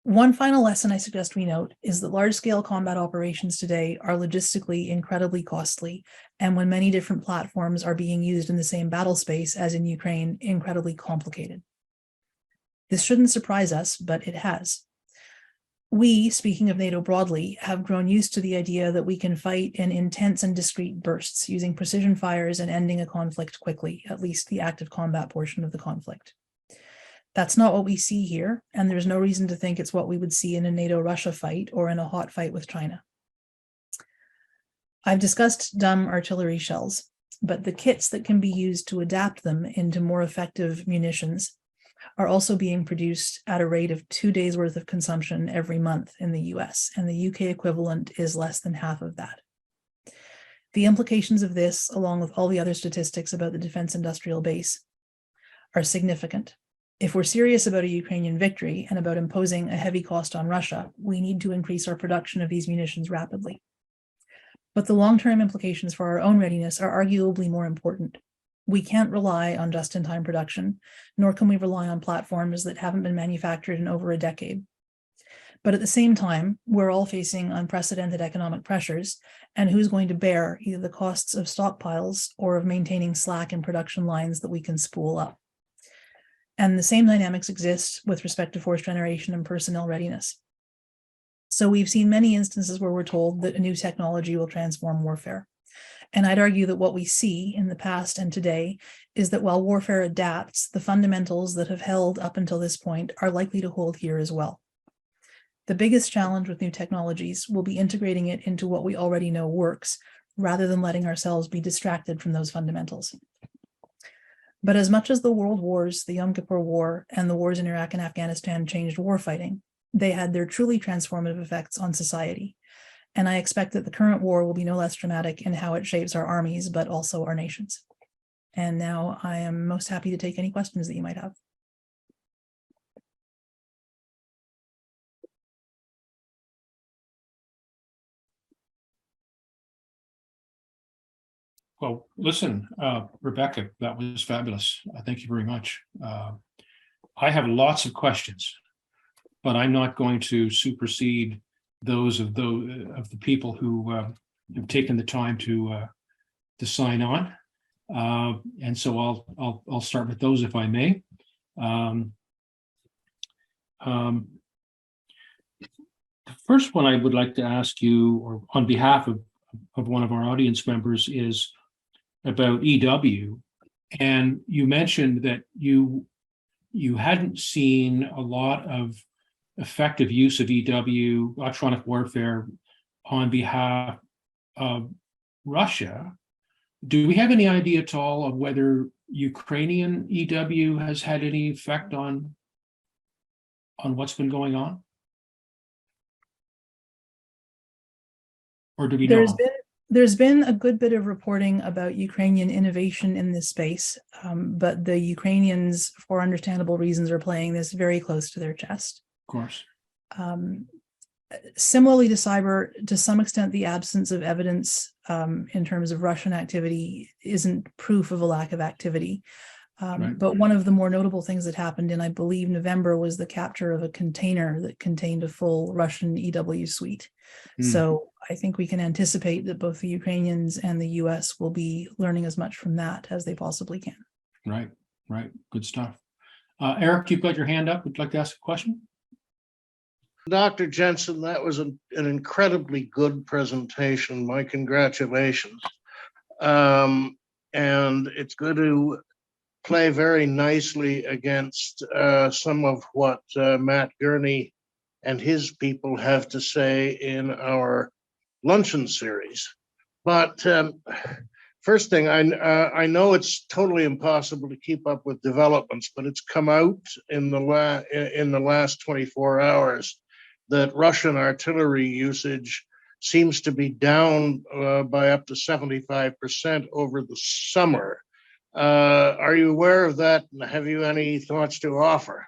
One final lesson I suggest we note is that large-scale combat operations today are logistically incredibly costly, and when many different platforms are being used in the same battle space as in Ukraine, incredibly complicated. This shouldn't surprise us, but it has. We, speaking of NATO broadly, have grown used to the idea that we can fight in intense and discrete bursts, using precision fires and ending a conflict quickly, at least the active combat portion of the conflict. That's not what we see here, and there's no reason to think it's what we would see in a NATO-Russia fight or in a hot fight with China. I've discussed dumb artillery shells, but the kits that can be used to adapt them into more effective munitions are also being produced at a rate of 2 days worth of consumption every month in the US, and the UK equivalent is less than half of that. The implications of this, along with all the other statistics about the defense industrial base, are significant. If we're serious about a Ukrainian victory and about imposing a heavy cost on Russia, we need to increase our production of these munitions rapidly. But the long-term implications for our own readiness are arguably more important. We can't rely on just-in-time production, nor can we rely on platforms that haven't been manufactured in over a decade. But at the same time, we're all facing unprecedented economic pressures, and who's going to bear either the costs of stockpiles or of maintaining slack in production lines that we can spool up? And the same dynamics exist with respect to force generation and personnel readiness. So we've seen many instances where we're told that a new technology will transform warfare. And I'd argue that what we see in the past and today is that while warfare adapts, the fundamentals that have held up until this point are likely to hold here as well. The biggest challenge with new technologies will be integrating it into what we already know works, rather than letting ourselves be distracted from those fundamentals. But as much as the world wars, the Yom Kippur War, and the wars in Iraq and Afghanistan changed warfighting, they had their truly transformative effects on society. And I expect that the current war will be no less dramatic in how it shapes our armies, but also our nations. And now I am most happy to take any questions that you might have. Well, listen, Rebecca, that was fabulous. Thank you very much. I have lots of questions, but I'm not going to supersede those of the people who have taken the time to sign on, and so I'll start with those if I may. The first one I would like to ask you, or on behalf of one of our audience members, is about EW, and you mentioned that you hadn't seen a lot of effective use of EW, electronic warfare, on behalf of Russia. Do we have any idea at all of whether Ukrainian EW has had any effect on what's been going on? Or do we know? There's been a good bit of reporting about Ukrainian innovation in this space, but the Ukrainians, for understandable reasons, are playing this very close to their chest. Of course. Similarly to cyber, to some extent, the absence of evidence in terms of Russian activity isn't proof of a lack of activity. Right. But one of the more notable things that happened in, I believe, November was the capture of a container that contained a full Russian EW suite. So I think we can anticipate that both the Ukrainians and the US will be learning as much from that as they possibly can. Right. Good stuff. Eric, you've got your hand up. Would you like to ask a question? Dr. Jensen, that was an incredibly good presentation. My congratulations. And it's good to play very nicely against some of what Matt Gurney and his people have to say in our luncheon series. But first thing, I know it's totally impossible to keep up with developments, but it's come out in the last 24 hours that Russian artillery usage seems to be down by up to 75% over the summer. Are you aware of that? Have you any thoughts to offer?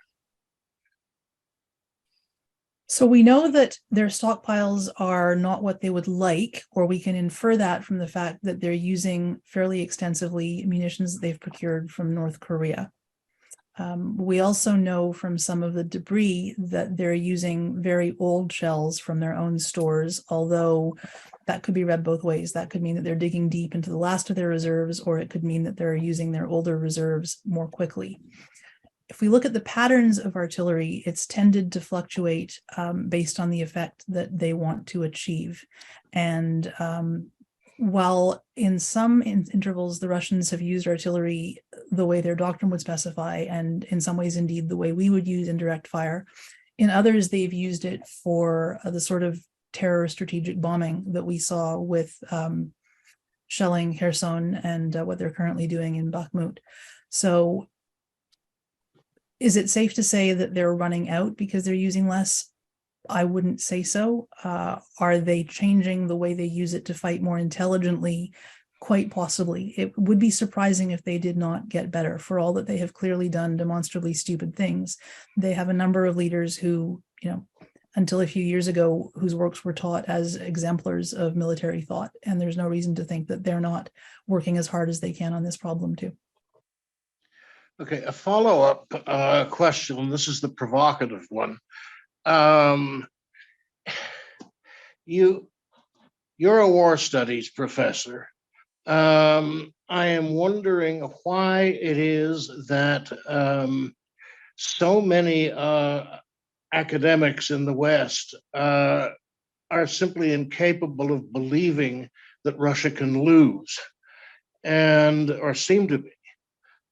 So we know that their stockpiles are not what they would like, or we can infer that from the fact that they're using fairly extensively munitions that they've procured from North Korea. We also know from some of the debris that they're using very old shells from their own stores, although that could be read both ways. That could mean that they're digging deep into the last of their reserves, or it could mean that they're using their older reserves more quickly. If we look at the patterns of artillery, it's tended to fluctuate based on the effect that they want to achieve. And while in some intervals the Russians have used artillery the way their doctrine would specify, and in some ways indeed the way we would use indirect fire, in others they've used it for the sort of terror strategic bombing that we saw with shelling Kherson and what they're currently doing in Bakhmut. So is it safe to say that they're running out because they're using less? I wouldn't say so. Are they changing the way they use it to fight more intelligently? Quite possibly. It would be surprising if they did not get better, for all that they have clearly done demonstrably stupid things. They have a number of leaders who, until a few years ago, whose works were taught as exemplars of military thought. And there's no reason to think that they're not working as hard as they can on this problem too. Okay, a follow-up question, and this is the provocative one. You're a war studies professor. I am wondering why it is that so many academics in the West are simply incapable of believing that Russia can lose, or seem to be.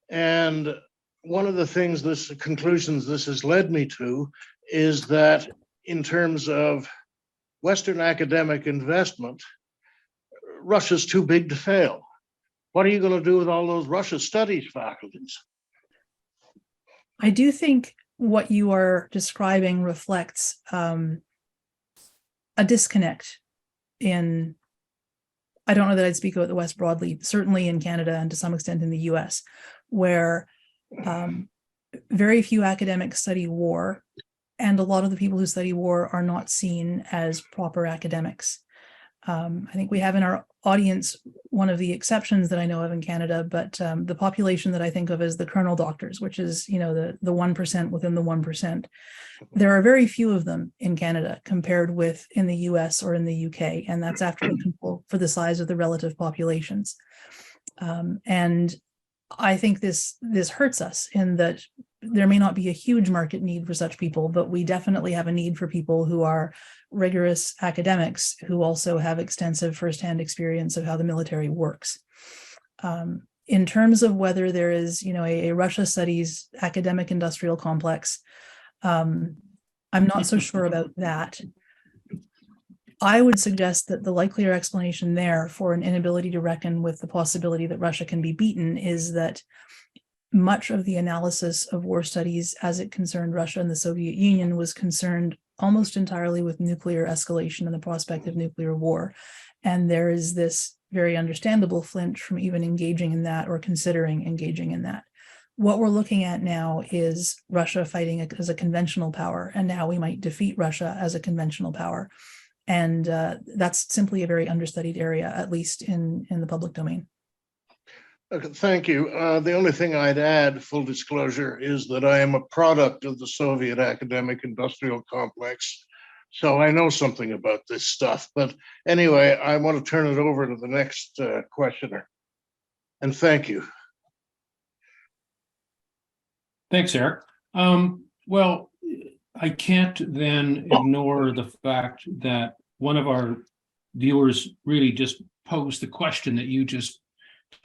And one of the conclusions this has led me to is that in terms of Western academic investment, Russia's too big to fail. What are you going to do with all those Russia studies faculties? I do think what you are describing reflects a disconnect in, I don't know that I'd speak about the West broadly, certainly in Canada and to some extent in the US, where very few academics study war, and a lot of the people who study war are not seen as proper academics. I think we have in our audience one of the exceptions that I know of in Canada, but the population that I think of as the colonel doctors, which is, the 1% within the 1%. There are very few of them in Canada compared with in the US or in the UK, and that's after the people for the size of the relative populations. And I think this hurts us in that there may not be a huge market need for such people, but we definitely have a need for people who are rigorous academics who also have extensive firsthand experience of how the military works. In terms of whether there is, a Russia studies academic industrial complex, I'm not so sure about that. I would suggest that the likelier explanation there for an inability to reckon with the possibility that Russia can be beaten is that much of the analysis of war studies as it concerned Russia and the Soviet Union was concerned almost entirely with nuclear escalation and the prospect of nuclear war. And there is this very understandable flinch from even engaging in that or considering engaging in that. What we're looking at now is Russia fighting as a conventional power, and how we might defeat Russia as a conventional power. And that's simply a very understudied area, at least in the public domain. Okay, thank you. The only thing I'd add, full disclosure, is that I am a product of the Soviet academic industrial complex. So I know something about this stuff. But anyway, I want to turn it over to the next questioner. And thank you. Thanks, Eric. Well, I can't then ignore the fact that one of our viewers really just posed the question that you just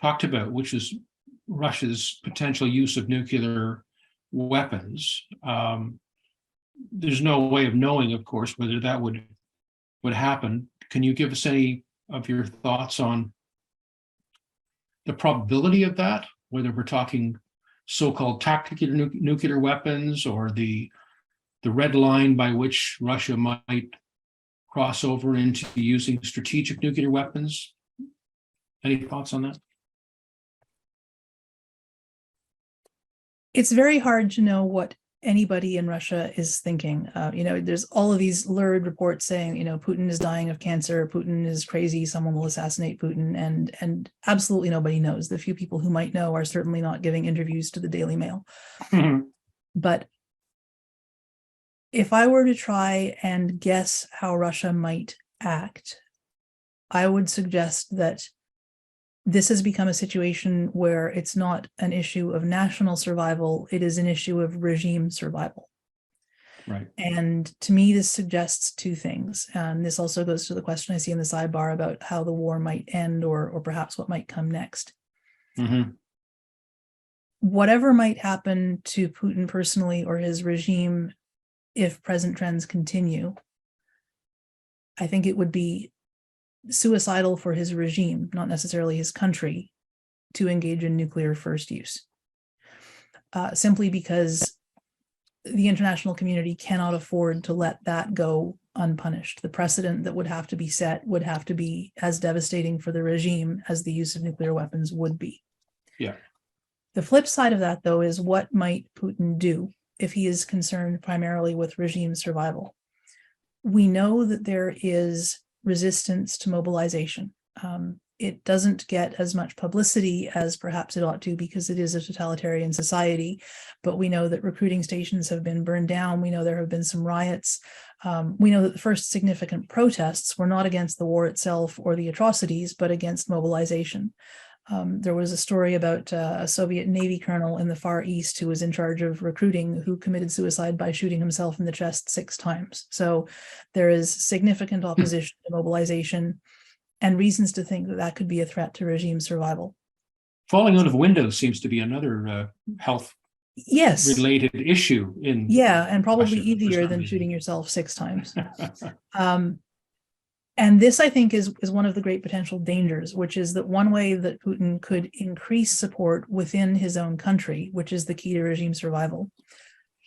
talked about, which is Russia's potential use of nuclear weapons. There's no way of knowing, of course, whether that would happen. Can you give us any of your thoughts on the probability of that, whether we're talking so-called tactical nuclear weapons or the red line by which Russia might cross over into using strategic nuclear weapons? Any thoughts on that? It's very hard to know what anybody in Russia is thinking. There's all of these lurid reports saying, Putin is dying of cancer, Putin is crazy, someone will assassinate Putin, and absolutely nobody knows. The few people who might know are certainly not giving interviews to the Daily Mail. But if I were to try and guess how Russia might act, I would suggest that this has become a situation where it's not an issue of national survival, it is an issue of regime survival. Right. And to me, this suggests two things. And this also goes to the question I see in the sidebar about how the war might end or perhaps what might come next. Mm-hmm. Whatever might happen to Putin personally or his regime, if present trends continue, I think it would be suicidal for his regime, not necessarily his country, to engage in nuclear first use. Simply because the international community cannot afford to let that go unpunished. The precedent that would have to be set would have to be as devastating for the regime as the use of nuclear weapons would be. Yeah. The flip side of that, though, is what might Putin do if he is concerned primarily with regime survival? We know that there is resistance to mobilization. It doesn't get as much publicity as perhaps it ought to because it is a totalitarian society, but we know that recruiting stations have been burned down. We know there have been some riots. We know that the first significant protests were not against the war itself or the atrocities, but against mobilization. There was a story about a Soviet Navy colonel in the Far East who was in charge of recruiting who committed suicide by shooting himself in the chest 6 times. So there is significant opposition to mobilization and reasons to think that that could be a threat to regime survival. Falling out of windows seems to be another health related issue in and probably Russia, easier than shooting yourself 6 times. And this, I think, is one of the great potential dangers, which is that one way that Putin could increase support within his own country, which is the key to regime survival,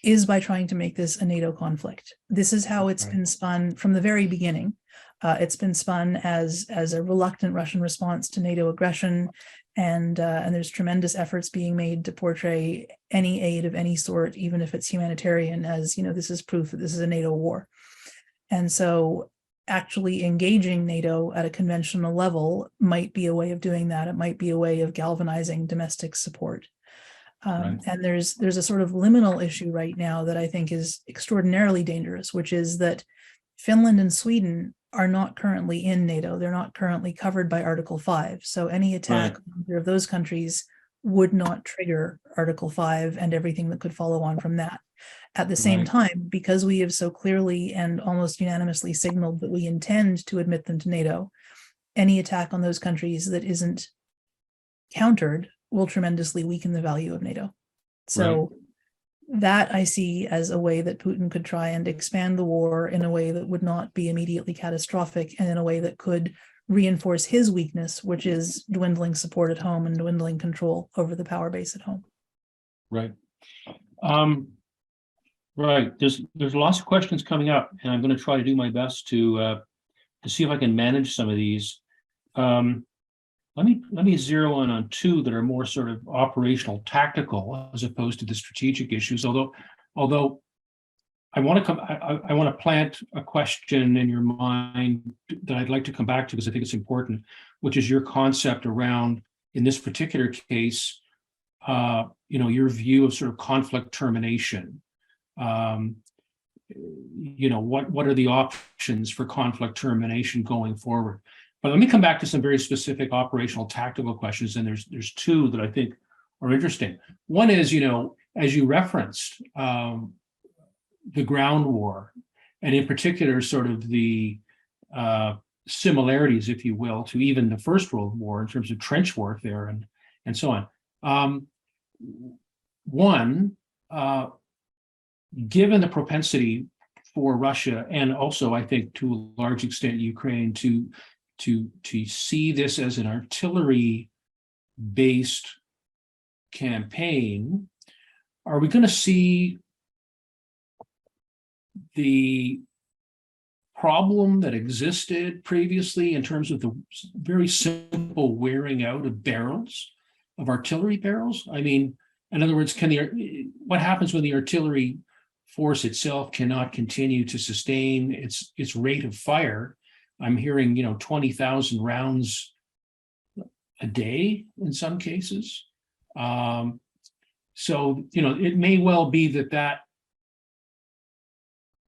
is by trying to make this a NATO conflict. This is how it's been spun from the very beginning. It's been spun as a reluctant Russian response to NATO aggression, and there's tremendous efforts being made to portray any aid of any sort, even if it's humanitarian, as this is proof that this is a NATO war. And so actually engaging NATO at a conventional level might be a way of doing that. It might be a way of galvanizing domestic support. And there's a sort of liminal issue right now that I think is extraordinarily dangerous, which is that Finland and Sweden are not currently in NATO. They're not currently covered by Article 5. So any attack on either of those countries would not trigger Article 5 and everything that could follow on from that. At the same time, because we have so clearly and almost unanimously signaled that we intend to admit them to NATO, any attack on those countries that isn't countered will tremendously weaken the value of NATO. So that I see as a way that Putin could try and expand the war in a way that would not be immediately catastrophic and in a way that could reinforce his weakness, which is dwindling support at home and dwindling control over the power base at home. Right. There's lots of questions coming up, and I'm going to try to do my best to see if I can manage some of these. Let me zero in on 2 that are more sort of operational, tactical, as opposed to the strategic issues. Although I want to plant a question in your mind that I'd like to come back to because I think it's important, which is your concept around, in this particular case, your view of sort of conflict termination. What are the options for conflict termination going forward? But let me come back to some very specific operational tactical questions, and there's 2 that I think are interesting. One is, as you referenced, the ground war, and in particular, sort of the similarities, if you will, to even the First World War in terms of trench warfare and so on. One, given the propensity for Russia, and also I think to a large extent Ukraine, to see this as an artillery-based campaign, are we going to see the problem that existed previously in terms of the very simple wearing out of barrels, of artillery barrels? I mean, in other words, what happens when the artillery force itself cannot continue to sustain its rate of fire? I'm hearing 20,000 rounds a day in some cases. So it may well be that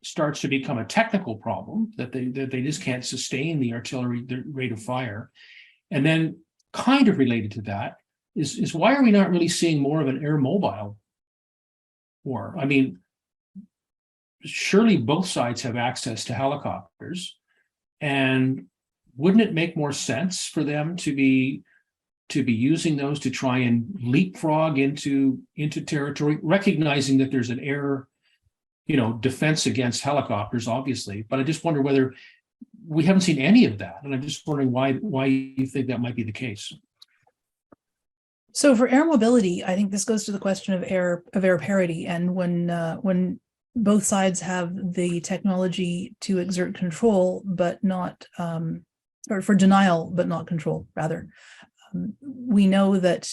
starts to become a technical problem, that they just can't sustain the artillery rate of fire. And then kind of related to that is why are we not really seeing more of an air mobile war? I mean, surely both sides have access to helicopters, and wouldn't it make more sense for them to be using those to try and leapfrog into territory, recognizing that there's an air defense against helicopters, obviously, but I just wonder whether we haven't seen any of that, and I'm just wondering why you think that might be the case. So for air mobility, I think this goes to the question of air parity, and when both sides have the technology to exert control, but not or for denial, but not control, rather. We know that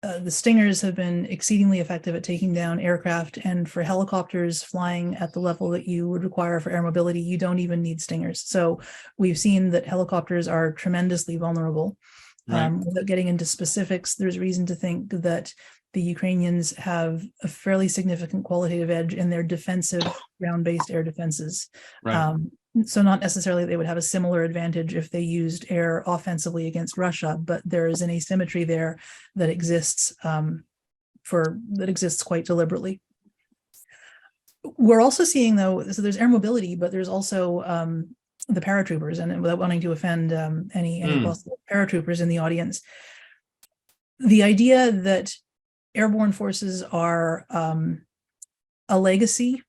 the Stingers have been exceedingly effective at taking down aircraft, and for helicopters flying at the level that you would require for air mobility, you don't even need Stingers. So we've seen that helicopters are tremendously vulnerable. Right. Without getting into specifics, there's reason to think that the Ukrainians have a fairly significant qualitative edge in their defensive ground-based air defenses. Right. So not necessarily they would have a similar advantage if they used air offensively against Russia, but there is an asymmetry there that exists quite deliberately. We're also seeing, though, so there's air mobility, but there's also the paratroopers, and without wanting to offend any possible paratroopers in the audience, the idea that airborne forces are a legacy,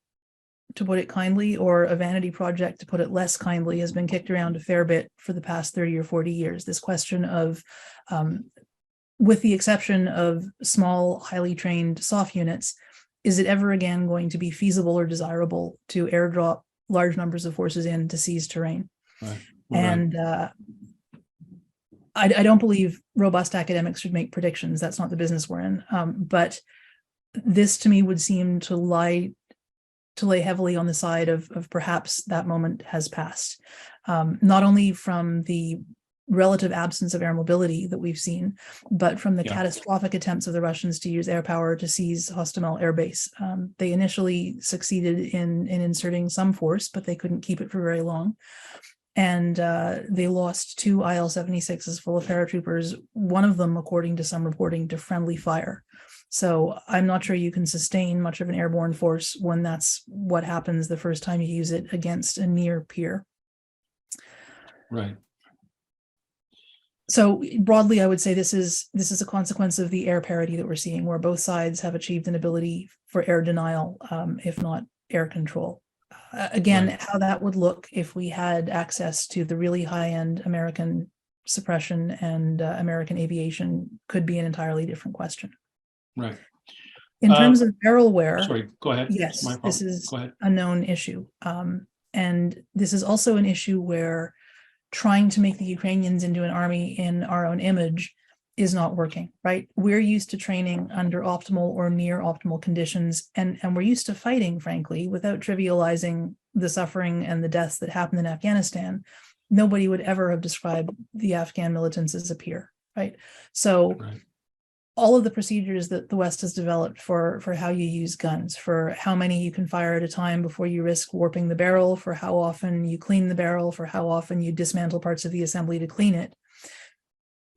to put it kindly, or a vanity project, to put it less kindly, has been kicked around a fair bit for the past 30 or 40 years. This question of, with the exception of small, highly trained soft units, is it ever again going to be feasible or desirable to airdrop large numbers of forces in to seize terrain? Right. And I don't believe robust academics should make predictions. That's not the business we're in. But this to me would seem to lay heavily on the side of perhaps that moment has passed, not only from the relative absence of air mobility that we've seen, but from the catastrophic attempts of the Russians to use air power to seize Hostomel Air Base. They initially succeeded in inserting some force, but they couldn't keep it for very long. And they lost 2 IL-76s full of paratroopers, one of them, according to some reporting, to friendly fire. So I'm not sure you can sustain much of an airborne force when that's what happens the first time you use it against a near peer. Right. So broadly, I would say this is a consequence of the air parity that we're seeing, where both sides have achieved an ability for air denial, if not air control. Again, Right. How that would look if we had access to the really high-end American suppression and American aviation could be an entirely different question. Right. In terms of barrel wear, Sorry, go ahead. yes, My problem. this is Go ahead. a known issue. And this is also an issue where trying to make the Ukrainians into an army in our own image is not working, right? We're used to training under optimal or near optimal conditions, and we're used to fighting, frankly, without trivializing the suffering and the deaths that happened in Afghanistan. Nobody would ever have described the Afghan militants as a peer, right? So Right. all of the procedures that the West has developed for how you use guns, for how many you can fire at a time before you risk warping the barrel, for how often you clean the barrel, for how often you dismantle parts of the assembly to clean it.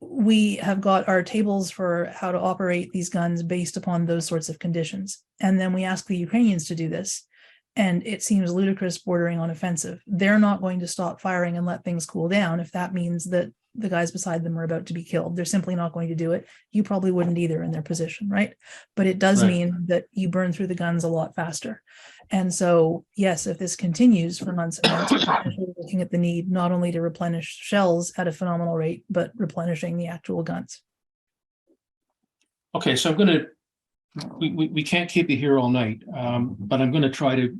We have got our tables for how to operate these guns based upon those sorts of conditions. And then we ask the Ukrainians to do this, and it seems ludicrous, bordering on offensive. They're not going to stop firing and let things cool down if that means that the guys beside them are about to be killed. They're simply not going to do it. You probably wouldn't either in their position, right? But it does mean that you burn through the guns a lot faster. And so, yes, if this continues for months and months, we're looking at the need not only to replenish shells at a phenomenal rate, but replenishing the actual guns. Okay, so we can't keep you here all night, but I'm going to try to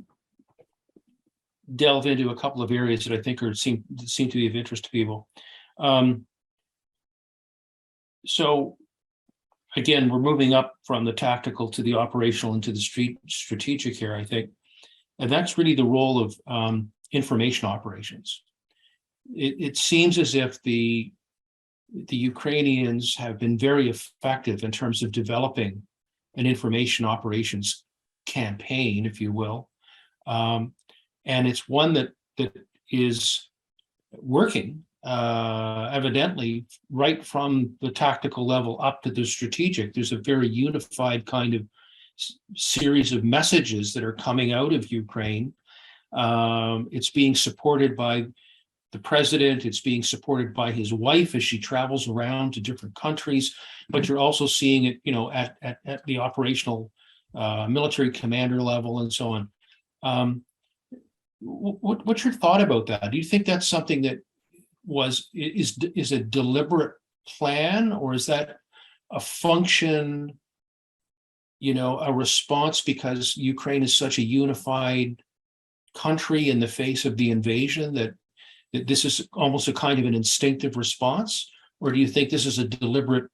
delve into a couple of areas that I think seem to be of interest to people. So again, we're moving up from the tactical to the operational and to the strategic here, I think. And that's really the role of information operations. It seems as if the Ukrainians have been very effective in terms of developing an information operations campaign, if you will. And it's one that is working, evidently, right from the tactical level up to the strategic. There's a very unified kind of series of messages that are coming out of Ukraine. It's being supported by the president. It's being supported by his wife as she travels around to different countries. But you're also seeing it, at the operational military commander level and so on. What's your thought about that? Do you think that's something that is a deliberate plan, or is that a function, a response because Ukraine is such a unified country in the face of the invasion that this is almost a kind of an instinctive response? Or do you think this is a deliberate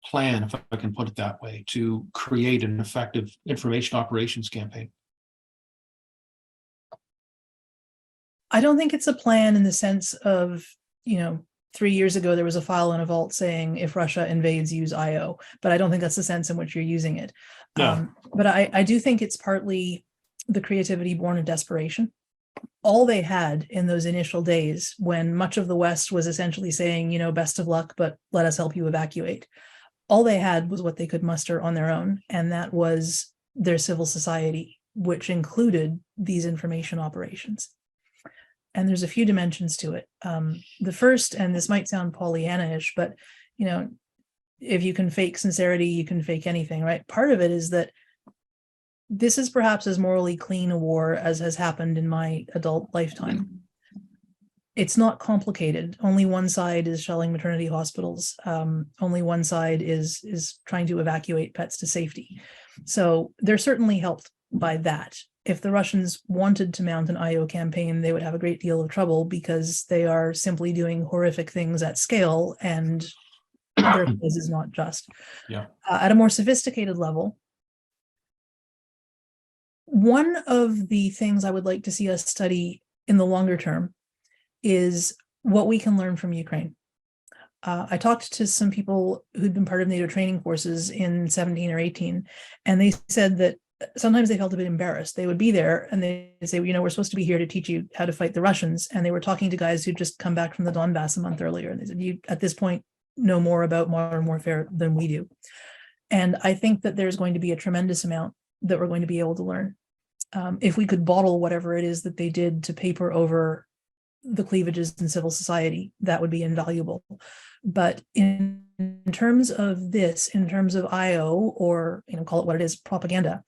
plan, if I can put it that way, to create an effective information operations campaign? I don't think it's a plan in the sense of, 3 years ago, there was a file in a vault saying, if Russia invades, use IO. But I don't think that's the sense in which you're using it. No. But I do think it's partly the creativity born of desperation. All they had in those initial days, when much of the West was essentially saying, best of luck, but let us help you evacuate. All they had was what they could muster on their own. And that was their civil society, which included these information operations. And there's a few dimensions to it. The first, and this might sound Pollyanna-ish, but, if you can fake sincerity, you can fake anything, right? Part of it is that this is perhaps as morally clean a war as has happened in my adult lifetime. It's not complicated. Only one side is shelling maternity hospitals. Only one side is trying to evacuate pets to safety. So they're certainly helped by that. If the Russians wanted to mount an IO campaign, they would have a great deal of trouble because they are simply doing horrific things at scale, and their cause is not just. Yeah. At a more sophisticated level, one of the things I would like to see us study in the longer term is what we can learn from Ukraine. I talked to some people who'd been part of NATO training courses in 17 or 18, and they said that sometimes they felt a bit embarrassed. They would be there and they'd say, we're supposed to be here to teach you how to fight the Russians. And they were talking to guys who'd just come back from the Donbass a month earlier. And they said, you, at this point, know more about modern warfare than we do. And I think that there's going to be a tremendous amount that we're going to be able to learn. If we could bottle whatever it is that they did to paper over the cleavages in civil society, that would be invaluable. But in terms of this, in terms of IO, or call it what it is, propaganda,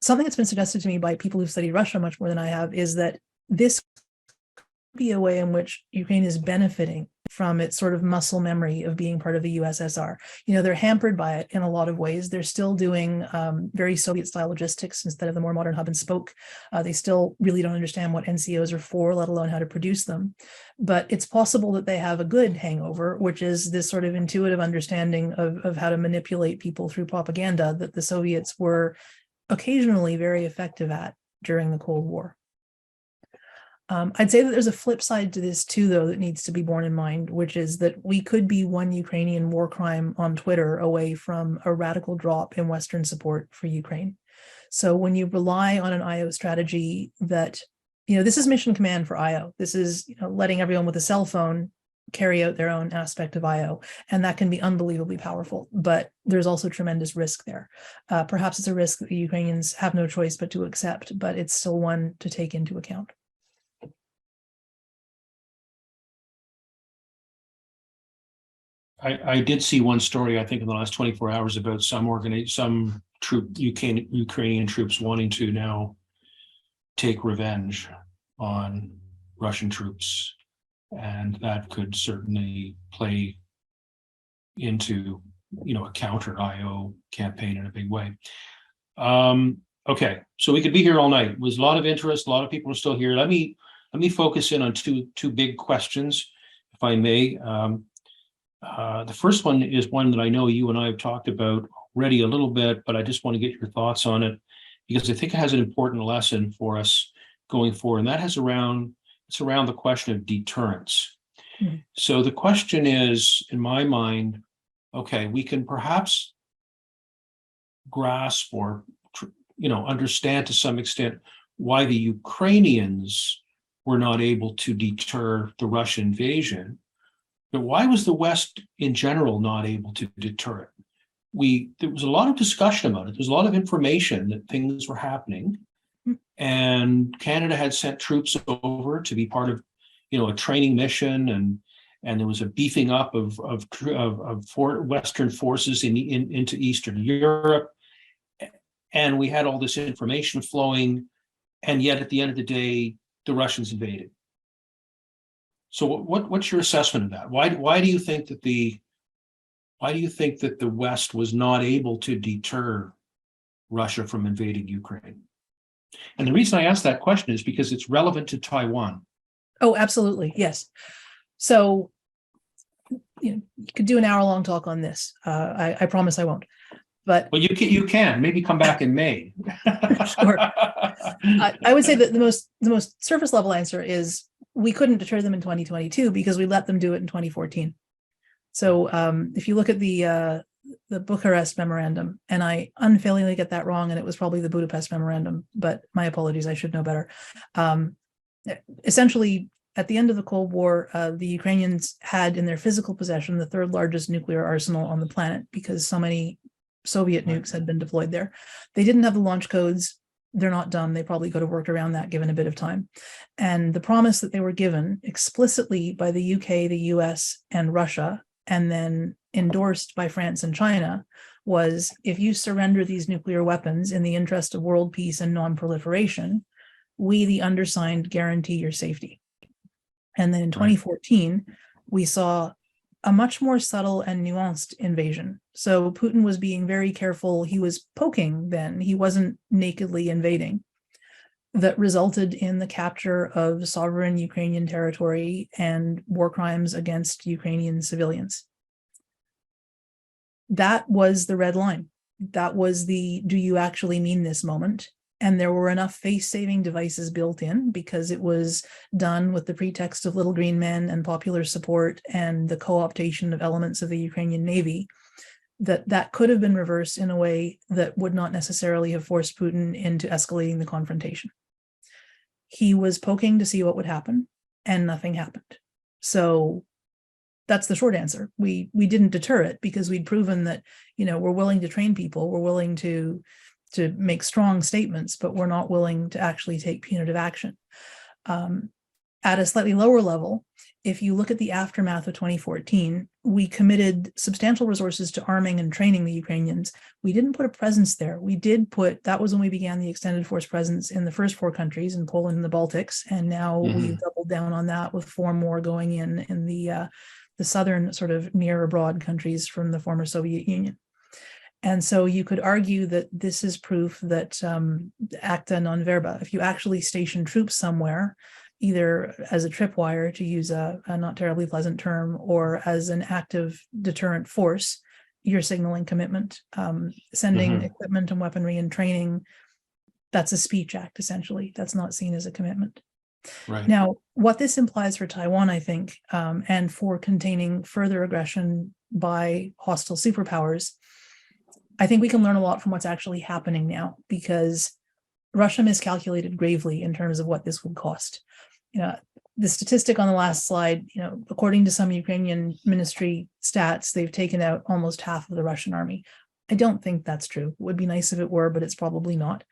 something that's been suggested to me by people who've studied Russia much more than I have is that this could be a way in which Ukraine is benefiting from its sort of muscle memory of being part of the USSR. They're hampered by it in a lot of ways. They're still doing very Soviet-style logistics instead of the more modern hub and spoke. They still really don't understand what NCOs are for, let alone how to produce them. But it's possible that they have a good hangover, which is this sort of intuitive understanding of how to manipulate people through propaganda that the Soviets were occasionally very effective at during the Cold War. I'd say that there's a flip side to this too, though, that needs to be borne in mind, which is that we could be one Ukrainian war crime on Twitter away from a radical drop in Western support for Ukraine. So when you rely on an IO strategy that, this is mission command for IO. This is letting everyone with a cell phone carry out their own aspect of IO. And that can be unbelievably powerful, but there's also tremendous risk there. Perhaps it's a risk that the Ukrainians have no choice but to accept, but it's still one to take into account. I did see one story, I think, in the last 24 hours about some Ukrainian troops wanting to now take revenge on Russian troops, and that could certainly play into, a counter IO campaign in a big way. Okay, so we could be here all night. It was a lot of interest. A lot of people are still here. Let me focus in on two big questions, if I may. The first one is one that I know you and I have talked about already a little bit, but I just want to get your thoughts on it because I think it has an important lesson for us going forward, and that it's around the question of deterrence. Mm-hmm. So the question is, in my mind, okay, we can perhaps grasp or understand to some extent why the Ukrainians were not able to deter the Russian invasion, but why was the West in general not able to deter it? There was a lot of discussion about it. There's a lot of information that things were happening, and Canada had sent troops over to be part of, a training mission, and there was a beefing up of Western forces into Eastern Europe, and we had all this information flowing, and yet at the end of the day, the Russians invaded. So what's your assessment of that? Why do you think that the West was not able to deter Russia from invading Ukraine? And the reason I ask that question is because it's relevant to Taiwan. Oh, absolutely. Yes. So, you could do an hour-long talk on this. I promise I won't. But well, you can maybe come back in May. Sure. I would say that the most surface level answer is we couldn't deter them in 2022 because we let them do it in 2014. So if you look at the Bucharest memorandum, and I unfailingly get that wrong, and it was probably the Budapest memorandum, but my apologies, I should know better. Essentially, at the end of the Cold War, the Ukrainians had in their physical possession the third largest nuclear arsenal on the planet because so many Soviet nukes had been deployed there. They didn't have the launch codes. They're not dumb. They probably could have worked around that given a bit of time. And the promise that they were given explicitly by the UK, the US, and Russia, and then endorsed by France and China, was if you surrender these nuclear weapons in the interest of world peace and non-proliferation, we, the undersigned, guarantee your safety. And then in 2014, we saw a much more subtle and nuanced invasion. So Putin was being very careful. He was poking then. He wasn't nakedly invading. That resulted in the capture of sovereign Ukrainian territory and war crimes against Ukrainian civilians. That was the red line. That was the do you actually mean this moment? And there were enough face-saving devices built in because it was done with the pretext of little green men and popular support and the co-optation of elements of the Ukrainian Navy that could have been reversed in a way that would not necessarily have forced Putin into escalating the confrontation. He was poking to see what would happen, and nothing happened. So that's the short answer. We didn't deter it because we'd proven that, we're willing to train people, we're willing to make strong statements, but we're not willing to actually take punitive action. At a slightly lower level, if you look at the aftermath of 2014, we committed substantial resources to arming and training the Ukrainians. We didn't put a presence there. That was when we began the extended force presence in the first 4 countries, in Poland and the Baltics, and now we've doubled down on that with 4 more going in the southern sort of near abroad countries from the former Soviet Union. And so you could argue that this is proof that acta non verba, if you actually station troops somewhere, either as a tripwire, to use a not terribly pleasant term, or as an active deterrent force, you're signaling commitment. Sending equipment and weaponry and training, that's a speech act, essentially. That's not seen as a commitment. Right. Now, what this implies for Taiwan, I think, and for containing further aggression by hostile superpowers, I think we can learn a lot from what's actually happening now, because Russia miscalculated gravely in terms of what this would cost. The statistic on the last slide, according to some Ukrainian ministry stats, they've taken out almost half of the Russian army. I don't think that's true. It would be nice if it were, but it's probably not.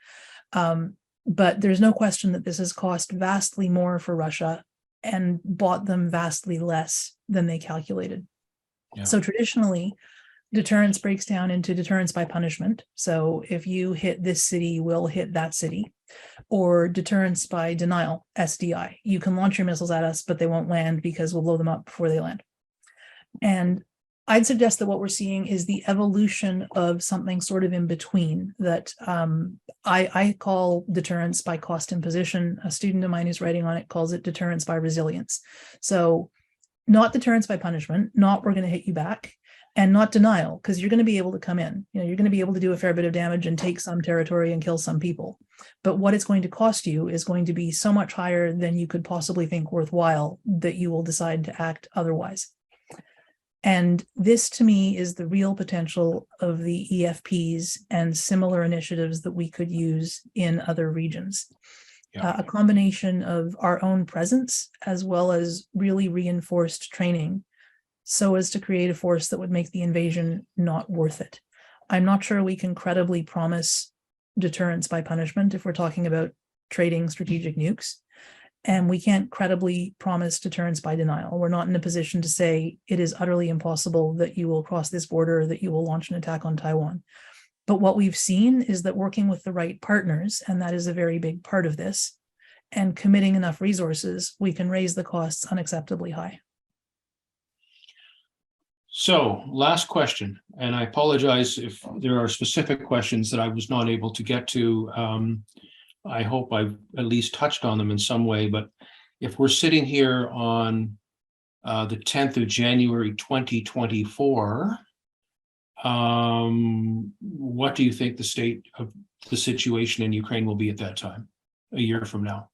But there's no question that this has cost vastly more for Russia and bought them vastly less than they calculated. Yeah. So traditionally, deterrence breaks down into deterrence by punishment. So if you hit this city, we'll hit that city. Or deterrence by denial, SDI. You can launch your missiles at us, but they won't land because we'll blow them up before they land. And I'd suggest that what we're seeing is the evolution of something sort of in between that I call deterrence by cost imposition. A student of mine who's writing on it calls it deterrence by resilience. So not deterrence by punishment, not we're going to hit you back, and not denial, because you're going to be able to come in. You know, you're going to be able to do a fair bit of damage and take some territory and kill some people. But what it's going to cost you is going to be so much higher than you could possibly think worthwhile that you will decide to act otherwise. And this, to me, is the real potential of the EFPs and similar initiatives that we could use in other regions. Yeah. A combination of our own presence as well as really reinforced training, so as to create a force that would make the invasion not worth it. I'm not sure we can credibly promise deterrence by punishment if we're talking about trading strategic nukes. And we can't credibly promise deterrence by denial. We're not in a position to say it is utterly impossible that you will cross this border, that you will launch an attack on Taiwan. But what we've seen is that working with the right partners, and that is a very big part of this, and committing enough resources, we can raise the costs unacceptably high. So, last question, and I apologize if there are specific questions that I was not able to get to. I hope I've at least touched on them in some way, but if we're sitting here on the 10th of January, 2024, what do you think the state of the situation in Ukraine will be at that time, a year from now?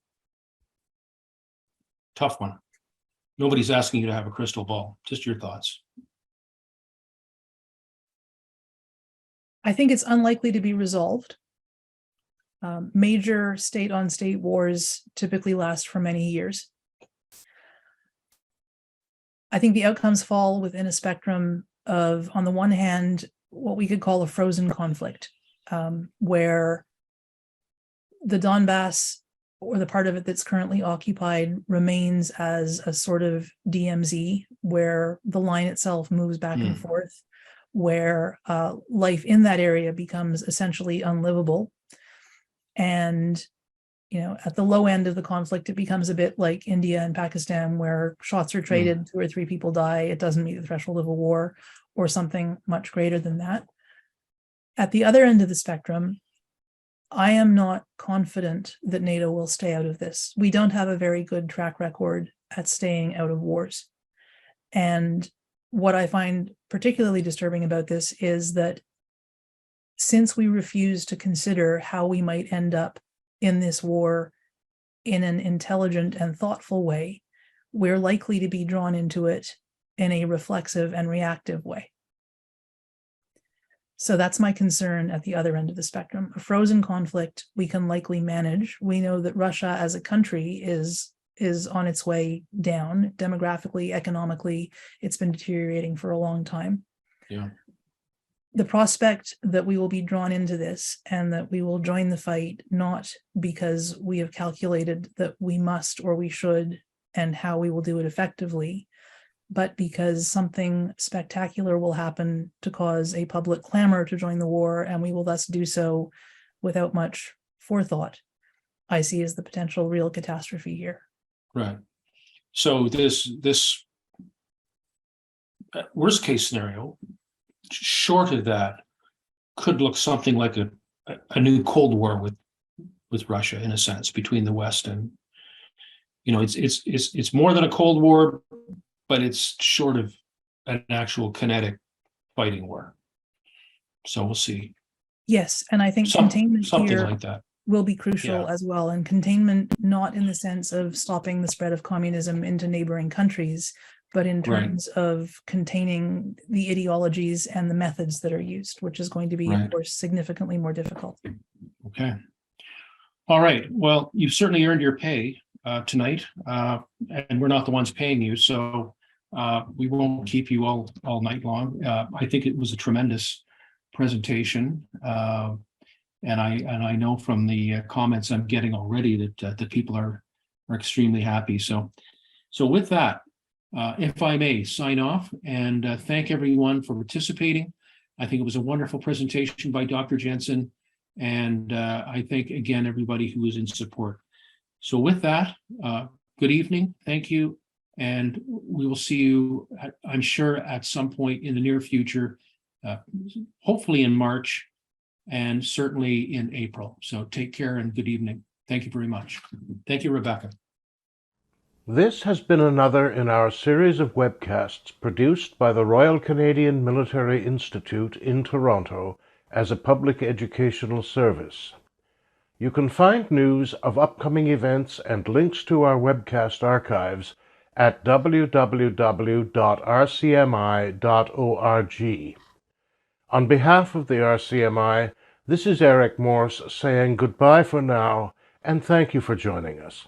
Tough one. Nobody's asking you to have a crystal ball, just your thoughts. I think it's unlikely to be resolved. Major state-on-state wars typically last for many years. I think the outcomes fall within a spectrum of, on the one hand, what we could call a frozen conflict, where the Donbass, or the part of it that's currently occupied, remains as a sort of DMZ, where the line itself moves back and forth, where life in that area becomes essentially unlivable. And, you know, at the low end of the conflict, it becomes a bit like India and Pakistan, where shots are traded, 2 or 3 people die, it doesn't meet the threshold of a war, or something much greater than that. At the other end of the spectrum, I am not confident that NATO will stay out of this. We don't have a very good track record at staying out of wars. And what I find particularly disturbing about this is that since we refuse to consider how we might end up in this war in an intelligent and thoughtful way, we're likely to be drawn into it in a reflexive and reactive way. So that's my concern at the other end of the spectrum. A frozen conflict we can likely manage. We know that Russia as a country is on its way down demographically, economically. It's been deteriorating for a long time. Yeah. The prospect that we will be drawn into this and that we will join the fight, not because we have calculated that we must or we should and how we will do it effectively, but because something spectacular will happen to cause a public clamor to join the war, and we will thus do so without much forethought, I see as the potential real catastrophe here. Right. So this worst case scenario, short of that, could look something like a new Cold War with Russia, in a sense, between the West and, you know, it's more than a Cold War, but it's short of an actual kinetic fighting war. So we'll see. Yes, and I think containment something here like that will be crucial Yeah. as well. And containment, not in the sense of stopping the spread of communism into neighboring countries, but in terms of containing the ideologies and the methods that are used, which is going to be, of course, significantly more difficult. Okay. All right. Well, you've certainly earned your pay tonight, and we're not the ones paying you, so we won't keep you all night long. I think it was a tremendous presentation, and I know from the comments I'm getting already that people are extremely happy. So with that, if I may, sign off and thank everyone for participating. I think it was a wonderful presentation by Dr. Jensen, and I thank again everybody who was in support. So with that, good evening, thank you, and we will see you, I'm sure, at some point in the near future, hopefully in March, and certainly in April. So take care and good evening. Thank you very much. Thank you, Rebecca. This has been another in our series of webcasts produced by the Royal Canadian Military Institute in Toronto as a public educational service. You can find news of upcoming events and links to our webcast archives at www.rcmi.org. On behalf of the RCMI, this is Eric Morse saying goodbye for now, and thank you for joining us.